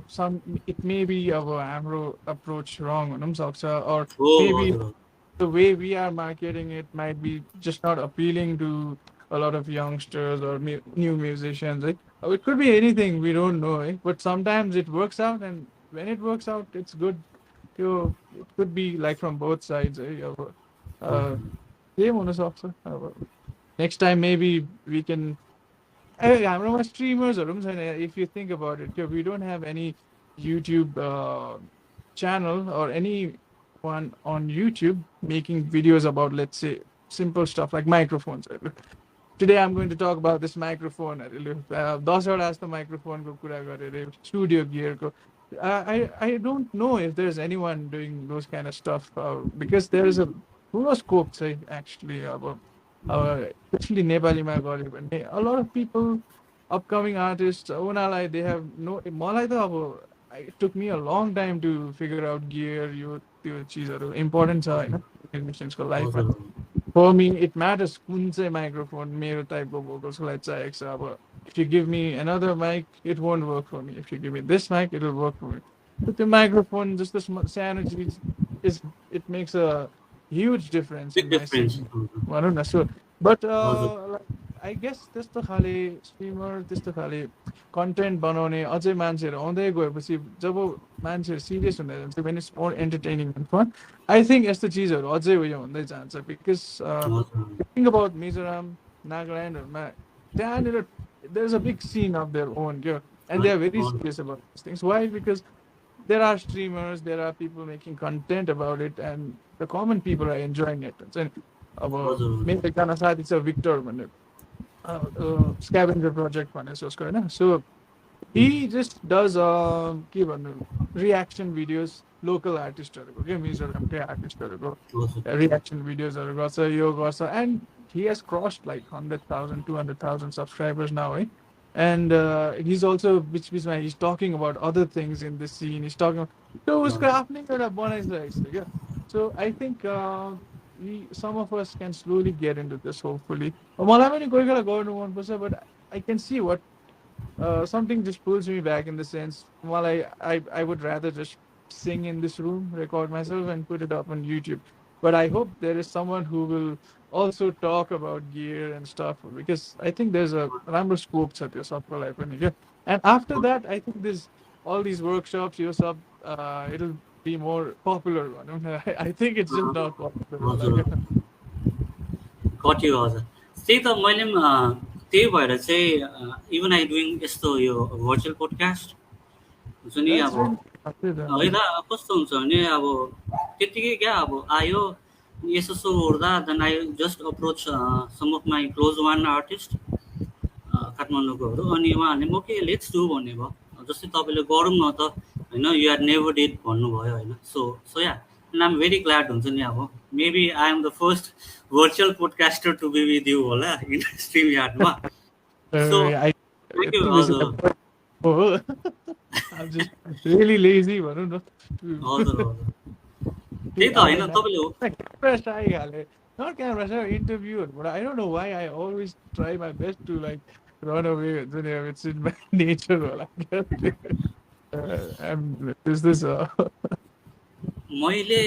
some it may be हाम्रो approach wrong हुन पनि सक्छ or हो maybe हजुर the way we are marketing it might be just not appealing to a lot of youngsters or new musicians. Right? It could be anything, we don't know. Right? But sometimes it works out, and when it works out, it's good. It could be like from both sides. Same हुन सक्छ. Next time maybe we can. हाम्रोमा स्ट्रिमर्सहरू पनि छैन. If you think about it, we don't have any YouTube channel or any one on YouTube making videos about, let's say, simple stuff like microphones. Today I'm going to talk about this microphone. 10 वटा जस्तो microphoneको कुरा गरेर studio gearको. I don't know if there's anyone doing those kind of stuff because there is a ठुलो scope चाहिँ actually अब especially नेपालीमा गऱ्यो भने a lot of people upcoming artists उनीहरूलाई they have no मलाई त अब it took me a long time to figure out gear यो त्यो चिजहरू important छ हैन musiciansको लाइफमा. हजुर For me, it matters कुन चाहिँ microphone मेरो टाइपको vocalsलाई चाहिएको छ अब. If you give me another mic, it won't work for me. If you give me this mic, it will work for me. But the microphone, just the sound is it makes a huge difference big in my difference singing. भनौँ न so. But हजुर like, I guess त्यस्तो खाले streamer त्यस्तो खाले content बनाउने अझै मान्छेहरू आउँदै गएपछि जब मान्छेहरू सिरियस हुँदै जान्छ when it's more entertaining and fun, I think यस्तो चिजहरू अझै उयो हुँदै जान्छ because हजुर think about Mizoram, Nagaland, there's a big scene of their own, and they are very हजुर serious about these things. Why? Because there are streamers, there are people making content about it, and the common people are enjoying it. And अब मेरो एकजना साथी छ Victor भन्ने scavenger project भन्ने सोचको होइन so he just does के भन्नु reaction videos local आर्टिस्टहरूको के मिजोरमकै आर्टिस्टहरूको हजुर reaction videosहरू गर्छ यो गर्छ and he has crossed like 100,000 200,000 subscribers now and he's also which he's talking about other things in the scene he's talking so उसको आफ्नै एउटा बनाइसकेको छ क्या so I think some of us can slowly get into this hopefully मलाई पनि कोही बेला गर्नु मनपर्छ but I can see what something just pulls me back in the sense while I would rather just sing in this room, record myself and put it up on YouTube. But I hope there is someone who will also talk about gear and stuff because I think there's a number of scopes at your software life. And after that, I think there's all these workshops, your sub, it'll be more popular. I think it's just not popular. हजुर कति हजुर त्यही त मैले पनि त्यही भएर चाहिँ इभन आई डुइङ यस्तो यो भर्चुअल पोडकास्ट हुन्छ नि That's अब really good. होइन कस्तो हुन्छ भने अब त्यत्तिकै क्या अब आयो यसो सो ओर्दा then I just approach some of my close one artist काठमाडौँकोहरू अनि उहाँहरूले म के लेट्स डु भन्ने भयो जस्तै तपाईँले गरौँ न त होइन यु आर नेभर डिड भन्नुभयो होइन so yeah and I am very glad हुन्छ नि अब maybe I am the first virtual podcaster to be with you होला इन स्ट्रिम यार्डमा so I thank you think this is हजुर oh, I'm just really lazy, भनौँ न. हजुर हजुर त्यही त होइन तपाईँले Camera shy खाले. Not camera shy, interview. But I don't know why I always try my best to like run away. It's in my nature. Is this मैले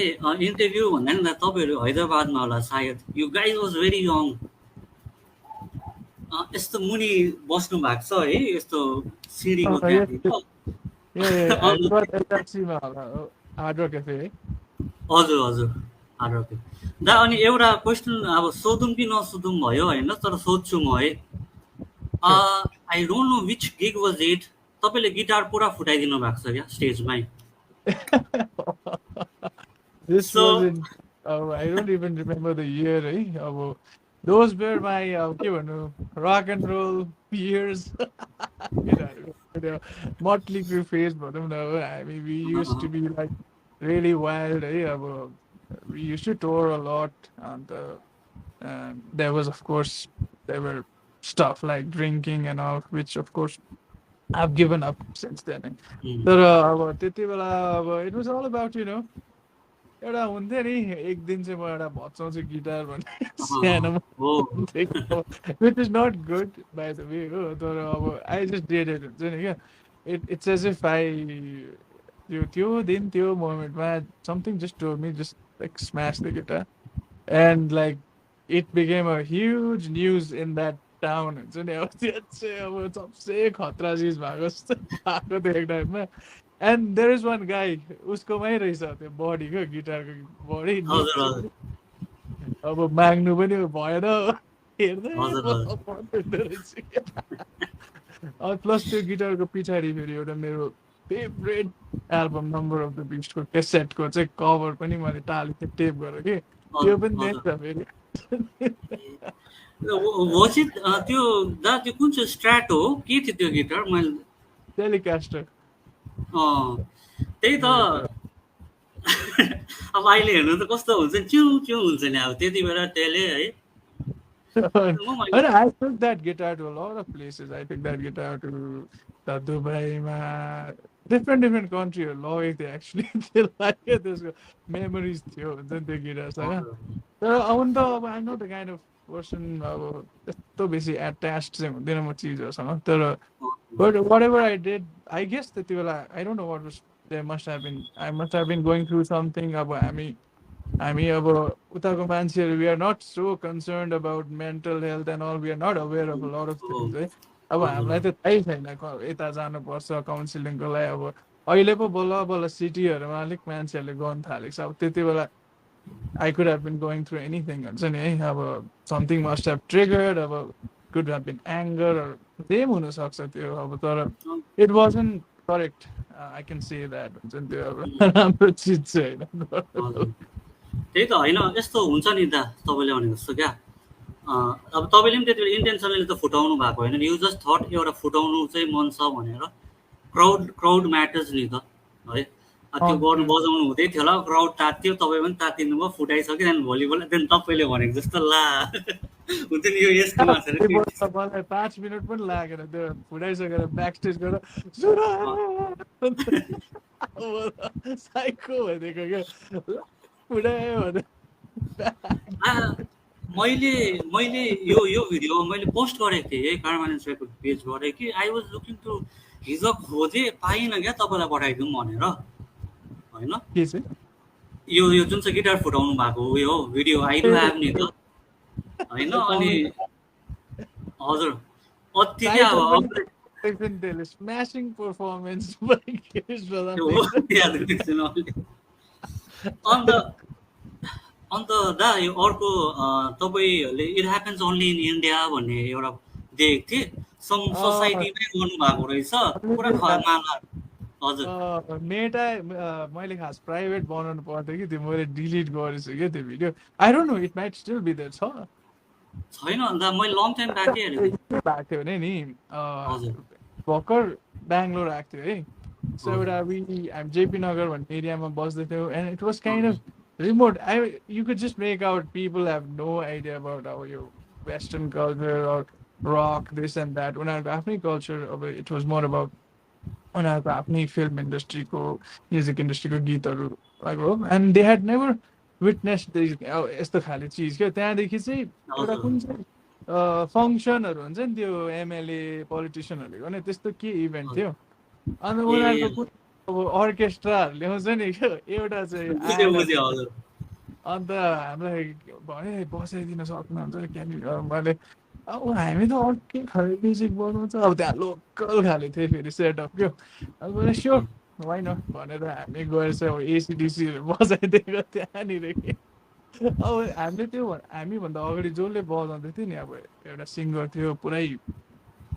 इन्टरभ्यू भन्दा नि तपाईँहरू हैदराबादमा होला सायद you guys was very young यस्तो मुनि बस्नु भएको छ है यस्तो सिडीको त्यहाँनिर yeah, I got LFC मा होला. Hard Rock Cafe. हजुर हजुर हार्ड दा अनि एउटा क्वेसन अब सोधौँ कि नसोधौँ भयो होइन तर सोध्छु म है I don't know which gig was it तपाईँले गिटार पुरा फुटाइदिनु भएको छ क्या स्टेजमै This So- was in, I don't even remember the year, those were my, के भन्नु, rock and roll years. Motley Crue phase, भनौँ न. I mean, we used to be like really wild, we used to tour a lot, and there was, of course, there were stuff like drinking and all, which, of course, I've given up since then. तर त्यति बेला it was all about, एउटा हुन्थ्यो नि एक दिन चाहिँ म एउटा भचाउँछु गिटार भन्ने सानोमा which is not good by the way हो तर I just did it हुन्छ नि क्या it's as if त्यो दिन त्यो मोमेन्टमा something just told me just like smash the guitar and like it became a huge news in that town हुन्छ नि त्यो चाहिँ सबसे खतरा चिज भएको जस्तो भएको थियो एक टाइममा and there is one guy उसकोमै रहेछ त्यो बडीको गिटारको बडी अब माग्नु पनि भएन हेर्दै प्लस त्यो गिटारको पछाडि फेरि एउटा मेरो favourite album number of the बिस्टको क्यासेटको चाहिँ कभर पनि मैले टालेको थिएँ टेप गरेर कि त्यो पनि त्यही हजुर छ फेरि वाज इट त्यो दा त्यो कुन चाहिँ स्ट्राट हो के थियो त्यो गिटार मैले टेलिकास्टर त्यही त मेरो अब अहिले हेर्नु त कस्तो हुन्छ नि च्यु च्यु हुन्छ नि अब त्यति बेला टेले है And म I took that guitar to a lot of places. I took that guitar to the Dubai, different country. Like they actually they like it. There's memories too. Then the guitars. हजुर I'm not the kind of person so busy attached to them cheese. But whatever I did, I guess that they were like, I don't know what was there must have been. I must have been going through something. हामी अब उताको मान्छेहरू we are not so concerned about mental health and all. We are not aware of a lot of things है अब हामीलाई त थाहै छैन यता जानुपर्छ काउन्सिलिङको लागि अब अहिले पो बल्ल बल्ल सिटीहरूमा अलिक मान्छेहरूले गर्नु थालेको छ अब त्यति बेला I could have been going through anything हुन्छ नि है अब something must have triggered अब could have been anger or same हुनसक्छ त्यो अब तर it wasn't correct. I can say that हुन्छ नि त्यो अब राम्रो चिज चाहिँ होइन त्यही त होइन यस्तो हुन्छ नि दा तपाईँले भनेको जस्तो क्या अब तपाईँले पनि त्यति बेला इन्टेन्सनली त फुटाउनु भएको होइन यु जस्ट थट एउटा फुटाउनु चाहिँ मन छ भनेर क्राउड म्याटर्स नि त है त्यो गर्नु बजाउनु हुँदै थियो होला क्राउड तात्यो तपाईँ पनि तातिनु भयो फुटाइसक्यो त्यहाँदेखि भोलिपल्ट त्यहाँदेखि तपाईँले भनेको जस्तो ला हुन्छ नि यो यस्तो मलाई 5 मिनट पनि लागेन त्यो फुटाइसकेर ब्याक स्टेज गएर साइको भइदिएको क्या फुटायो भने मैले मैले यो भिडियो मैले पोस्ट गरेको थिएँ है कार्मानेन्सको पेजबाट कि आई वाज लुकिङ टु हिजो खोजेँ पाइनँ क्या तपाईँलाई पठाइदिउँ भनेर होइन के चाहिँ यो जुन चाहिँ गिटार फुटाउनु भएको उयो हो भिडियो आई डु ह्याभ नि त होइन अनि हजुर अति क्या अब स्म्यासिङ पर्फर्मेन्स गिरीश प्रधान याद गर्दैछु अहिले अन्त अन्त दा यो अर्को तपाईँहरूले it happens only in India भन्ने एउटा देखेको थिएँ सम सोसाइटीमै गर्नुभएको रहेछ पुरा माला हजुर मेटा मैले खास प्राइभेट बनाउनु पर्थ्यो कि त्यो मैले डिलिट गरेछु क्या त्यो video I don't know it might still be there छ छैन अन्त मैले लङ टाइम ब्याकै हेरेको भएको थियो भने नि हजुर भर्खर बेङ्गलोर आएको थियो है सो एउटा हामी जेपी नगर भन्ने एरियामा बस्दै थियौँ and it was kind of remote. You could just make out people have no idea about our Western culture or rock, this and that. When I Afni culture, it was more about when I Afni film industry, music industry, like and they had never witnessed this. यस्तो खाले चिज क्या त्यहाँदेखि चाहिँ एउटा कुन चाहिँ फङ्सनहरू हुन्छ नि त्यो एमएलए पोलिटिसियनहरूले गर्ने त्यस्तो के इभेन्ट थियो अन्त उनीहरूको अब अर्केस्ट्राहरू ल्याउँछ नि क्या एउटा चाहिँ अन्त हामीलाई भने बसाइदिन सक्नुहुन्छ क्यानिर मैले अब हामी त अर्कै खाले म्युजिक बनाउँछ अब त्यहाँ लोकल खाले थियो फेरि सेटअप क्या अब मैले स्योर होइन भनेर हामी गएर चाहिँ अब एसिडिसीहरू बजाइदिएको त्यहाँनिर कि अब हामीले त्यो हामीभन्दा अगाडि जसले बजाउँदै थियो नि अब एउटा सिङ्गर थियो पुरै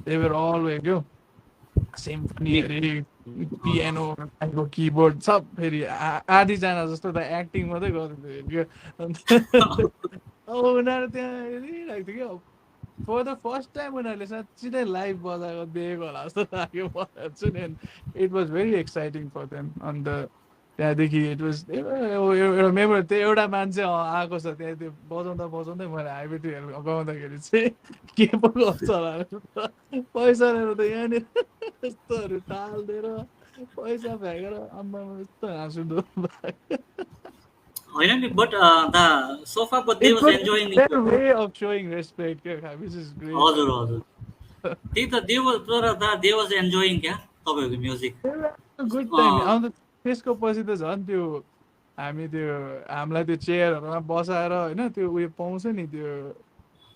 देवर अल वे क्या सिम्फनी अरे पियानो किबोर्ड सब फेरि आधीजना जस्तो त एक्टिङ मात्रै गर्दै थियो अब उनीहरू त्यहाँ हेरिरहेको थियो क्या फर द फर्स्ट टाइम उनीहरूले साँच्ची नै लाइभ बजाएको देखेको होला जस्तो लाग्यो मलाई चाहिँ it was very exciting for them and त्यहाँदेखि इट वाज एउटा मेमोरी त्यो एउटा मान्छे आएको छ त्यहाँ त्यो बजाउँदै मैले हाइवेटीहरू गाउँदाखेरि चाहिँ के पो गर्छ होला पैसा लिएर त यहाँनिर यस्तोहरू टालिदिएर पैसा फ्याँकेर आम्मामा यस्तो हाँसुदो होइन नि but the sofa but they was enjoying it way of showing respect क्या व्हिच इज ग्रेट हजुर हजुर त्यही त दे वाज तर दे वाज एन्जॉयिङ क्या तपाईँको म्युजिक गुड टाइम अन्त त्यसको पछि त झन् त्यो हामी त्यो हामीलाई त्यो चेयरहरूमा बसाएर होइन त्यो उयो पाउँछ नि त्यो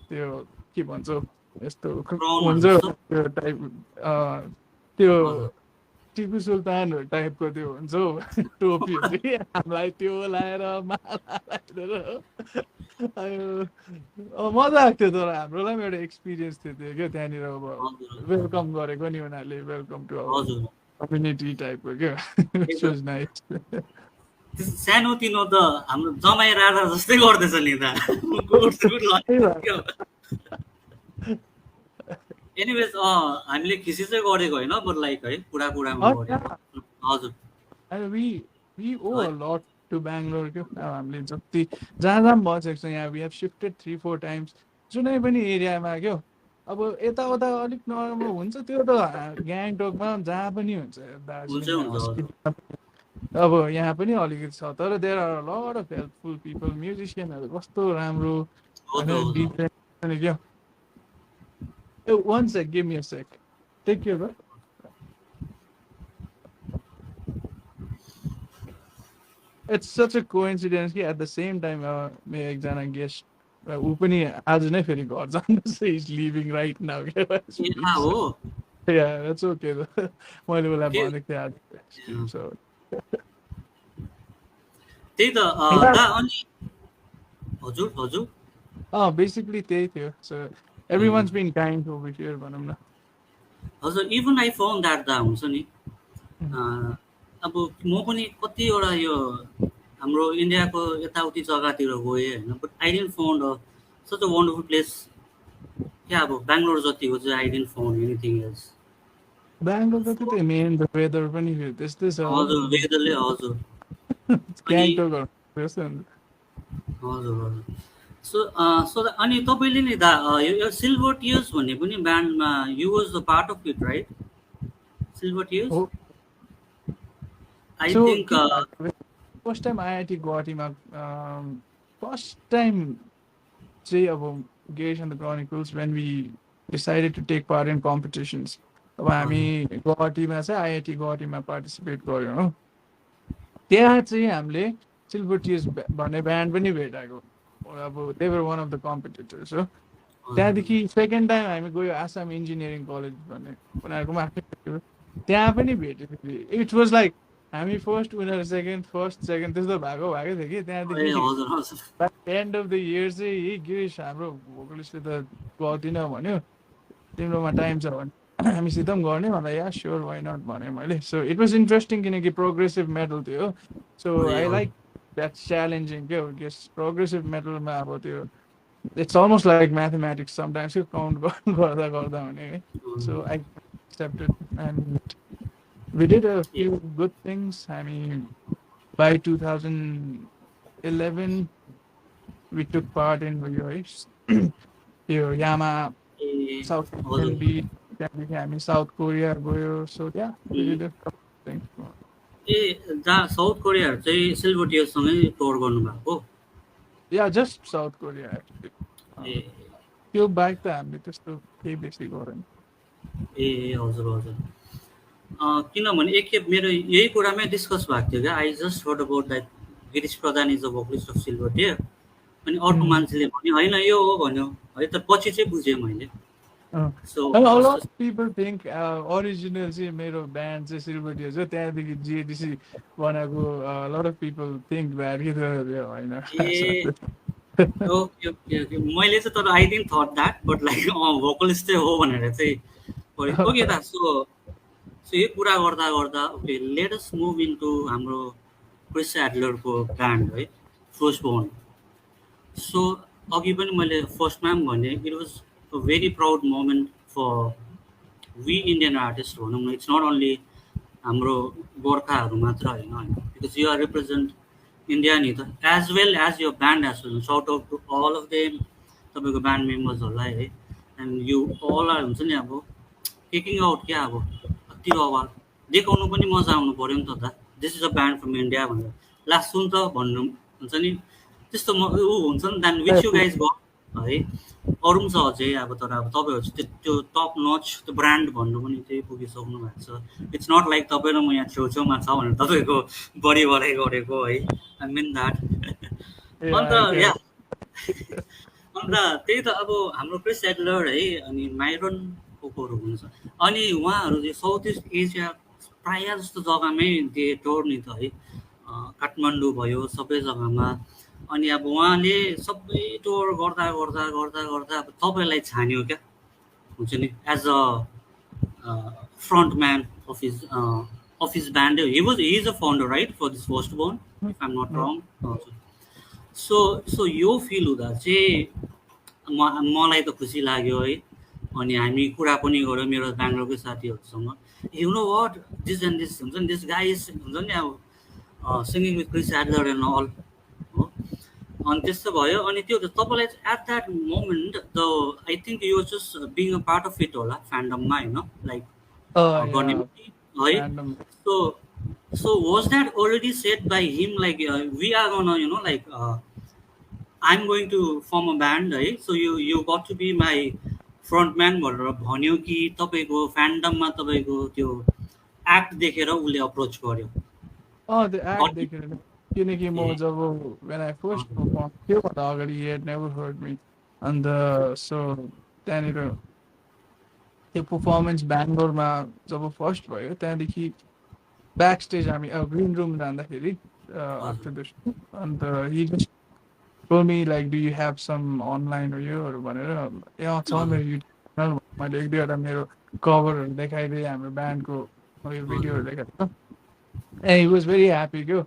त्यो के भन्छ यस्तो हुन्छ त्यो टाइप त्यो टिपु सुल्तानहरू टाइपको त्यो हुन्छ हौ टोपीहरू कि हामीलाई त्यो लाएर माला लगाएर मजा आएको थियो तर हाम्रोलाई पनि एउटा एक्सपिरियन्स थियो त्यो क्या त्यहाँनिर अब वेलकम गरेको नि उनीहरूले वेलकम टु कम्युनिटी टाइपको क्या which was nice. सानोतिनो त हाम्रो जमाई राजा जस्तै गर्दैछ नि त त्यही भएर एनिवेज हामीले खिसी चाहिँ गरेको होइन बट लाइक है कुरामा गऱ्यो हजुर And we owe है a lot to Bangalore क्या अब हामीले जति जहाँ जहाँ पनि बसेको छ यहाँ we have shifted 3-4 times जुनै पनि एरियामा क्या अब यताउता अलिक नराम्रो हुन्छ त्यो त गान्तोकमा जहाँ पनि हुन्छ हुन्छ दार्जिलिङमा हुन्छ हजुर हस्पिटलमा अब यहाँ पनि अलिकति छ तर there are lot of helpful people म्युजिसियनहरू कस्तो राम्रो हो त होइन डिजाइन क्या one sec give me a sec take care bro. It's such a coincidence कि at the same time मेरो एकजना गेस्ट ऊ पनि आज नै फेरि घर जाँदैछ इज लिभिङ राइट नाउ हो yeah that's okay though. मैले उसलाई के भनेको थिएँ आज so त्यही त yeah दा अनि हजुर हजुर basically त्यही थियो so everyone's been kind over here भनौँ न हजुर इभन आई फाउन्ड द्याट दा हुन्छ नि अब म पनि कतिवटा यो हाम्रो इन्डियाको यताउति जग्गातिर गएँ होइन but I didn't found such a wonderful place क्या अब बेङ्गलोर जतिको चाहिँ I didn't found anything else Bangalore त त्यही मेन द वेदर पनि फेरि त्यस्तै छ हो हजुर वेदरले हजुर अनि ग्याङटकहरू जस्तो हुन्छ हजुर हजुर सो अनि तपाईँले नि दा यो सिल्भर टियर्स भन्ने पनि ब्यान्डमा you was the part of it right silver tears हो आई so थिङ्क के भएको फर्स्ट टाइम आइआइटी गुवाहाटीमा फर्स्ट टाइम चाहिँ अब Girish and the chronicles when we decided to take part in competitions अब हामी गुवाहाटीमा चाहिँ आइआइटी गुवाहाटीमा पार्टिसिपेट गऱ्यौँ हो त्यहाँ चाहिँ हामीले सिल्भर टियर्स भन्ने ब्यान्ड पनि भेटाएको अब they were one of the competitors हो त्यहाँदेखि सेकेन्ड टाइम हामी गयो आसाम इन्जिनियरिङ कलेज भन्ने उनीहरूकोमा आफै त्यहाँ पनि भेट्यो फेरि इट वाज लाइक हामी फर्स्ट उनीहरू फर्स्ट सेकेन्ड त्यस्तो भएकै थियो कि त्यहाँदेखि हजुर हजुर एन्ड अफ द इयर चाहिँ गिरिश हाम्रो भोकलिस्टले त गर्दिनँ भन्यो तिम्रोमा टाइम छ भने हामीसित पनि गर्ने भन्दा या स्योर वाइ नट भने मैले सो इट वाज इन्ट्रेस्टिङ किनकि प्रोग्रेसिभ मेटल थियो so I like that challenging क्या हो गेस प्रोग्रेसिभ मेटलमा अब त्यो it's almost like mathematics sometimes count गर्दा गर्दा हुने है so I accepted and we did a few good things. I mean, by 2011, we took part in Yama, South Asian beat. Then I mean, South Korea, Goyo. So yeah, we did a couple of things. ए जहाँ south कोरियाहरू चाहिँ silver टियर्ससँगै tour गर्नुभएको Yeah, just South Korea actually. ए त्यो bike त हामीले त्यस्तो केही बेसी गरेन ए हजुर हजुर किनभने एकखेप मेरो यही कुरामै डिस्कस भएको थियो क्या I just heard about that Girish Pradhan is the vocalist of silver tier अनि अर्को मान्छेले भन्यो होइन यो हो भन्यो है त पछि चाहिँ बुझेँ मैले so And a lot of people think original चाहिँ मेरो ब्यान्ड चाहिँ सिल्भर टियर छ त्यहाँदेखि जिएडिसी बनाएको lot of people think that कि त होइन ए ओके ओके ओके मैले चाहिँ तर I didn't thought that but like vocalist चाहिँ हो भनेर चाहिँ ओके दा सो यो कुरा गर्दा गर्दा okay let us move into हाम्रो क्रिस एडलरको ब्यान्ड है फर्स्ट बोर्न सो अघि पनि मैले फर्स्टमा पनि भने it was a very proud moment for we Indian artist भनौँ न इट्स नट ओन्ली हाम्रो गोर्खाहरू मात्र होइन होइन because you are represent India नि त एज वेल एज यो band as well shout out to all of them तपाईँको ब्यान्ड मेम्बर्सहरूलाई है एन्ड यु अल आर हुन्छ नि अब टेकिङ आउट क्या अब कति अब देखाउनु पनि मजा आउनु पऱ्यो नि त दा this is a band from India भनेर लास्ट सुन त भन्नु हुन्छ नि त्यस्तो ऊ हुन्छ नि then which you guys go है अरू पनि छ अझै अब तर अब तपाईँहरू चाहिँ त्यो टप नच त्यो ब्रान्ड भन्नु पनि त्यही पुगिसक्नु भएको छ इट्स नट लाइक तपाईँ र म यहाँ छेउछेउमा छ भनेर तपाईँको बढी बढाइ गरेको है आई मिन द्याट अन्त या अन्त त्यही त अब हाम्रो क्रिस एडलर है अनि माइरोन कोकोहरू हुन्छ अनि उहाँहरू चाहिँ साउथ इस्ट एसिया प्रायः जस्तो जग्गामै दिए टोर नि त है काठमाडौँ भयो सबै जग्गामा अनि अब उहाँले सबै टोर गर्दा गर्दा गर्दा गर्दा अब तपाईँलाई छान्यो क्या हुन्छ नि as a frontman of his band. He is a founder, right, for this Firstborn, if I'm not Yeah. wrong. So यो फिल हुँदा चाहिँ मलाई त खुसी लाग्यो है। अनि हामी कुरा पनि गऱ्यौँ मेरो बेङ्गलोरकै साथीहरूसँग, you know what, this and this हुन्छ नि, दिस गाइज हुन्छ नि अब singing with Chris Adler and all हो। अनि त्यस्तो भयो। अनि त्यो तपाईँलाई at that moment the I think यो just being a part of it होला फ्यान्डममा होइन, लाइक Oh गर्ने yeah, है। random. So so was that already set by him like we are gonna like I'm going to form a band है, so you got to be my frontman भनेर भन्यो कि तपाईँको फ्यान्डममा तपाईँको त्यो एक्ट देखेर उसले अप्रोच गर्यो? Oh, the act they गर्यो? could किनकि ए म जब when I first performed त्योभन्दा अगाडि he had never heard me and so त्यहाँनिर त्यो पर्फर्मेन्स बेङ्गलोरमा जब फर्स्ट भयो त्यहाँदेखि ब्याक स्टेज हामी ग्रिन रुम जाँदाखेरि हजुर after the show and he just told me like do you have some online योहरू भनेर ए छ हजुर मेरो युट्युब च्यानल मैले एक दुईवटा मेरो कभरहरू देखाइदिएँ हाम्रो ब्यान्डको यो भिडियोहरू हजुर देखाएको ए हि वाज भेरी ह्याप्पी क्यो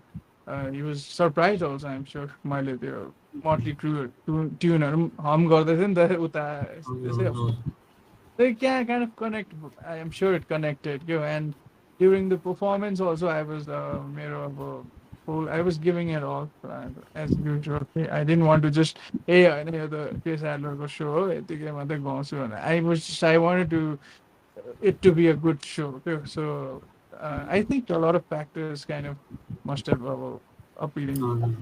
he was surprise also I'm sure मैले त्यो मटली क्रुहरू ट्युनहरू पनि हम गर्दै थिएँ नि त उता त्यसै हजुर they can kind of connect. I am sure it connected. You and during the performance also, I was mirror of a full. I was giving it all as usual. Okay? I didn't want to just hey, I know the Chris Adler go show. I think I'm other going to. I was just I wanted to it to be a good show. Okay? So I think a lot of factors kind of must have appealing. हजुर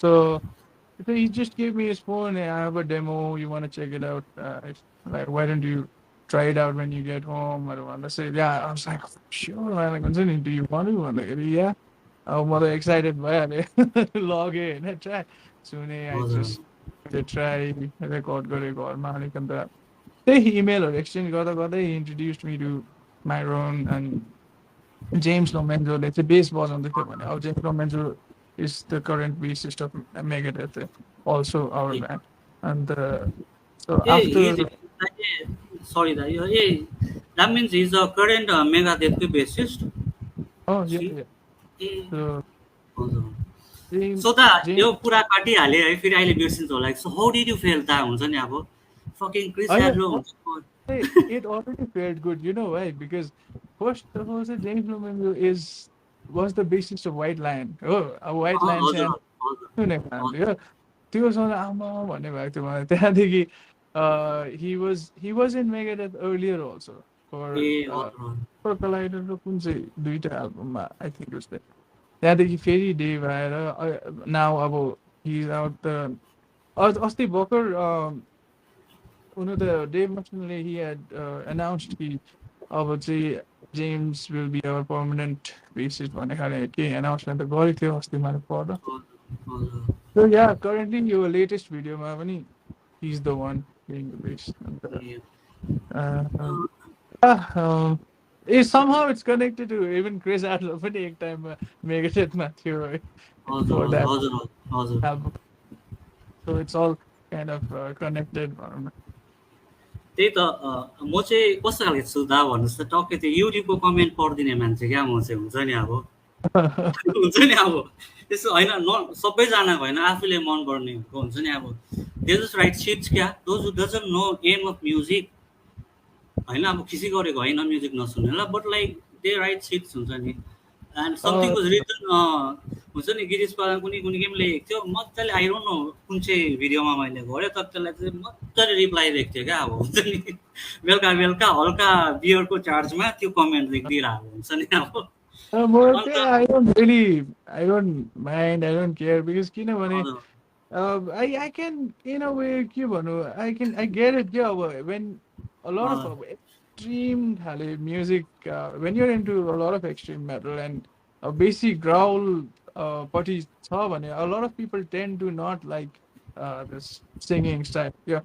So so he just gave me his phone. "Hey, I have a demo. You want to check it out? Like, why don't you try it out when you get home?" I don't want to say, yeah. I was like, sure, man. Like, do you want to? I'm like, yeah. I'm mother excited by it. Log in and try. Soon I हजुर just try record, go record. Man, and the they email or exchange got he introduced me to Myron and James Lomenzo. Let's say bass was on the show. Now James Lomenzo is the current bassist of Megadeth, also our uh band. And so uh his after, uh sorry दा यो uh that means his a current मेगाडेथकै bassist oh yeah, see yeah. Uh So हजुर। James, so दा James, यो कुरा काटिहालेँ है, फेरि अहिले बिर्सिन्छ होला। So how did you fail दा हुन्छ नि अब फकिङ क्रिस I एडलो हुन्छ। it already felt good, you know why? Because first of all, James Lomenzo was the bassist of White Lion. Oh, a White Lion हजुर fan. हजुर Yeah. त्यो समय आमा भन्ने भएको थियो मलाई त्यहाँदेखि he was in Megadeth earlier also A for हजुर Collider र कुन चाहिँ दुईटा एल्बममा आई थिङ्क उस त्यहाँदेखि फेरि डे भएर नाउ अब हि इज आउट द अस्ति भर्खर हुनु त डेभ मसनले हि ह्याड अनाउन्स्ड कि अब चाहिँ James will be our permanent basis भन्ने खाले केही एनाउन्समेन्ट त गरेको थियो अस्ति मैले पढ्दा हजुर So yeah, currently your latest video, Mavani, he's the one being the base. And, A uh, yeah, somehow it's connected to even Chris Adler for the time Megadeth Matthew right, हजुर for that हजुर हजुर album. So it's all kind of connected. त्यही त म चाहिँ कस्तो खालको छु दा भन्नुहोस् त, टक्कै त्यो युट्युबको कमेन्ट पढिदिने मान्छे क्या म चाहिँ, हुन्छ नि अब हुन्छ नि अब त्यसो होइन, सबैजनाको होइन, आफूले मन पर्नेहरूको हुन्छ नि अब। दे जस्ट राइट सिट्स क्या, those who doesn't know M of music होइन, अब खिसी गरेको होइन म्युजिक नसुनेर, but like they write shits हुन्छ नि। And something uh, was written हुन्छ नि, गिरिश प्रधान कुनै कुनै गेम लेखेको थियो मजाले, आई डोन्ट नो कुन चाहिँ भिडियोमा मैले गरेँ, तर त्यसलाई चाहिँ मजाले रिप्लाई दिएको थियो क्या अब हुन्छ नि। बेलुका बेलुका हल्का बियरको चार्जमा त्यो कमेन्ट लेखिदिइरहेको हुन्छ नि अब। more अन्त I don't mind, I don't care because you know when हजुर I can in a way के भन्नु I get it yeah when a lot of extreme खाले music when you're into a lot of extreme metal and a basic growl party छ भने a lot of people tend to not like this singing style yeah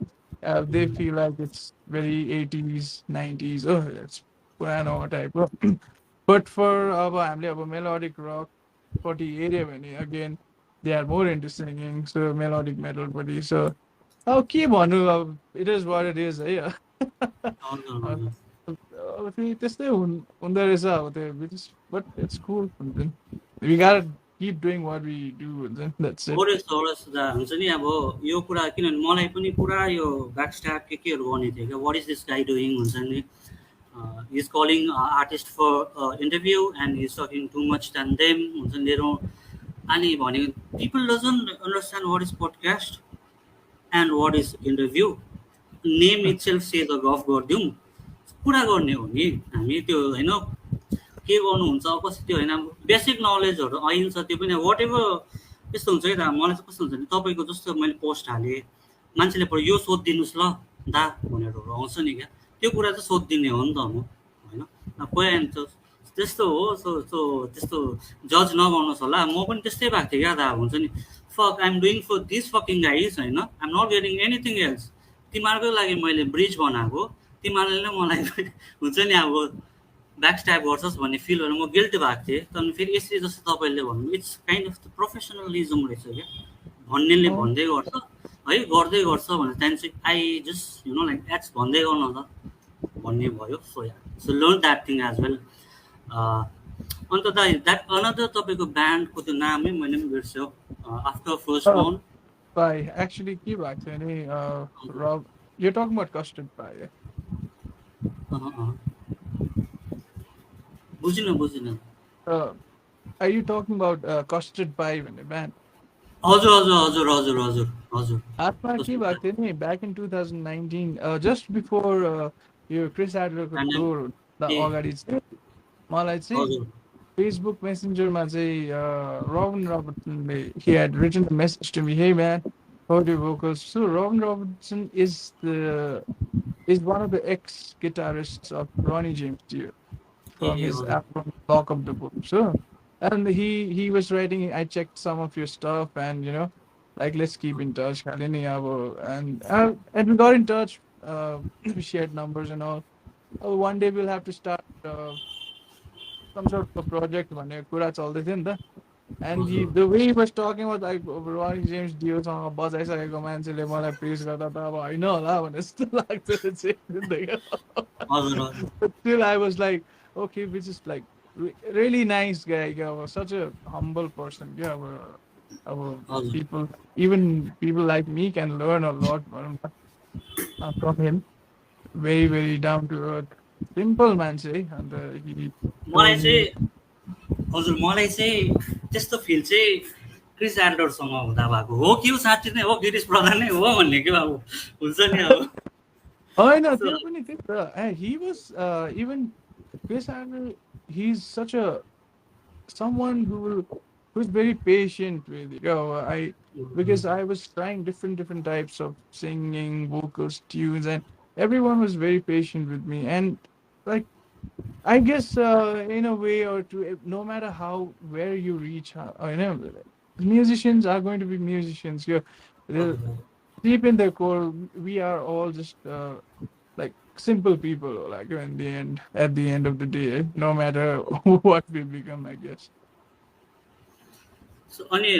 they feel like it's very 80s 90s oh it's पुरानो type but for हामीले अब melodic rock party area भने again they are more into singing so melodic metal party so के भन्नु अब it is what it is है हजुर हजुर फेरि त्यस्तै हुँदो रहेछ अब त्यो बट इट्स कुल हुन्छ नि we got keep doing what we do हुन्छ नि द्याट्स इट ओरेस ओरेस हुन्छ नि अब यो कुरा किनभने मलाई पनि पुरा यो ब्याक स्ट्याप केहरू गर्ने थियो क्या what is this guy doing हुन्छ नि is calling artist for interview and is talking too much than them हुन्छ नि मेरो अनि भनेको people doesn't understand what is podcast and what is interview name itself say त गफ गरिदिउँ कुरा गर्ने हो नि हामी त्यो होइन के गर्नुहुन्छ कस्तो त्यो होइन बेसिक नलेजहरू आइन्छ त्यो पनि वाट एभर त्यस्तो हुन्छ कि दा मलाई चाहिँ कस्तो हुन्छ भने तपाईँको जस्तो मैले पोस्ट हालेँ मान्छेले पर यो सोधिदिनुहोस् ल दा भनेरहरू आउँछ नि क्या त्यो कुरा चाहिँ सोधिदिने हो नि त म होइन अब कोही आइन्छ त्यस्तो हो सो सो त्यस्तो जज नगर्नुहोस् होला म पनि त्यस्तै भएको थिएँ क्या दा हुन्छ नि fuck I'm doing for this fucking guys होइन I'm not getting anything else तिमीहरूकै लागि मैले ब्रिज बनाएको तिमीहरूले नै मलाई हुन्छ नि अब ब्याक स्ट्याप गर्छस् भन्ने फिलहरू म गिल्ट भएको थिएँ तर फेरि यसरी जस्तो तपाईँले भन्नु it's kind of the professionalism रहेछ क्या भन्नेले भन्दै गर्छ है गर्दै गर्छ भने त्यहाँदेखि चाहिँ I just you know like एट्स भन्दै गर्नु त भन्ने भयो so yeah so learn that thing as well अन्त दा द्याट अनदर तपाईँको ब्यान्डको त्यो नामै मैले पनि बिर्स्यो आफ्टर फर्स्ट बर्न पाई एक्चुली के भएको थियो नि रब यो टकिङ अबाउट कस्टर्ड पाई बुझिनँ are you talking about custard pie भन्ने ब्यान्ड हजुर हजुर हजुर हजुर हजुर हजुर आत्मा के भएको थियो नि ब्याक इन 2019 जस्ट बिफोर यो क्रिस एडलरको टुर अगाडि चाहिँ मलाई चाहिँ फेसबुक मेसेन्जरमा चाहिँ robin रबर्टसनले he had written a message to me, hey man, heard your vocals. So Robin Robertson is one of the ex-guitarists of Ronnie James Dio from his album Lock Up the Book. So and he was writing, I checked some of your stuff and you know, like let's keep in touch. And we got in touch, we shared numbers and all. One day we'll have to start some sort of a project भन्ने कुरा चल्दै थियो नि त and the way he was talking about like Ronnie James Dio सँग बजाइसकेको मान्छेले मलाई प्रेज गर्दा त अब होइन होला भने जस्तो लाग्थ्यो चाहिँ still I was like okay which is like really nice guy क्या such a humble person क्या अब people even people like me can learn a lot from him very very down to earth simple मान्छे and मलाई चाहिँ हजुर मलाई चाहिँ त्यस्तो फिल चाहिँ क्रिस एडलरसँग हुँदा भएको हो कि साँच्चै नै हो गिरीश प्रधान नै हो भन्ने के अब हुन्छ नि अब होइन त्यो पनि त्यही त he was even Chris Adler he's such a someone who's very patient with because I was trying different types of singing vocals tunes and everyone was very patient with me and like I guess in a way or two, no matter where you reach, you know, musicians are going to be musicians. They're deep in their core, we are all just like simple people. Like at the end of the day, no matter what we become, I guess. So, अनि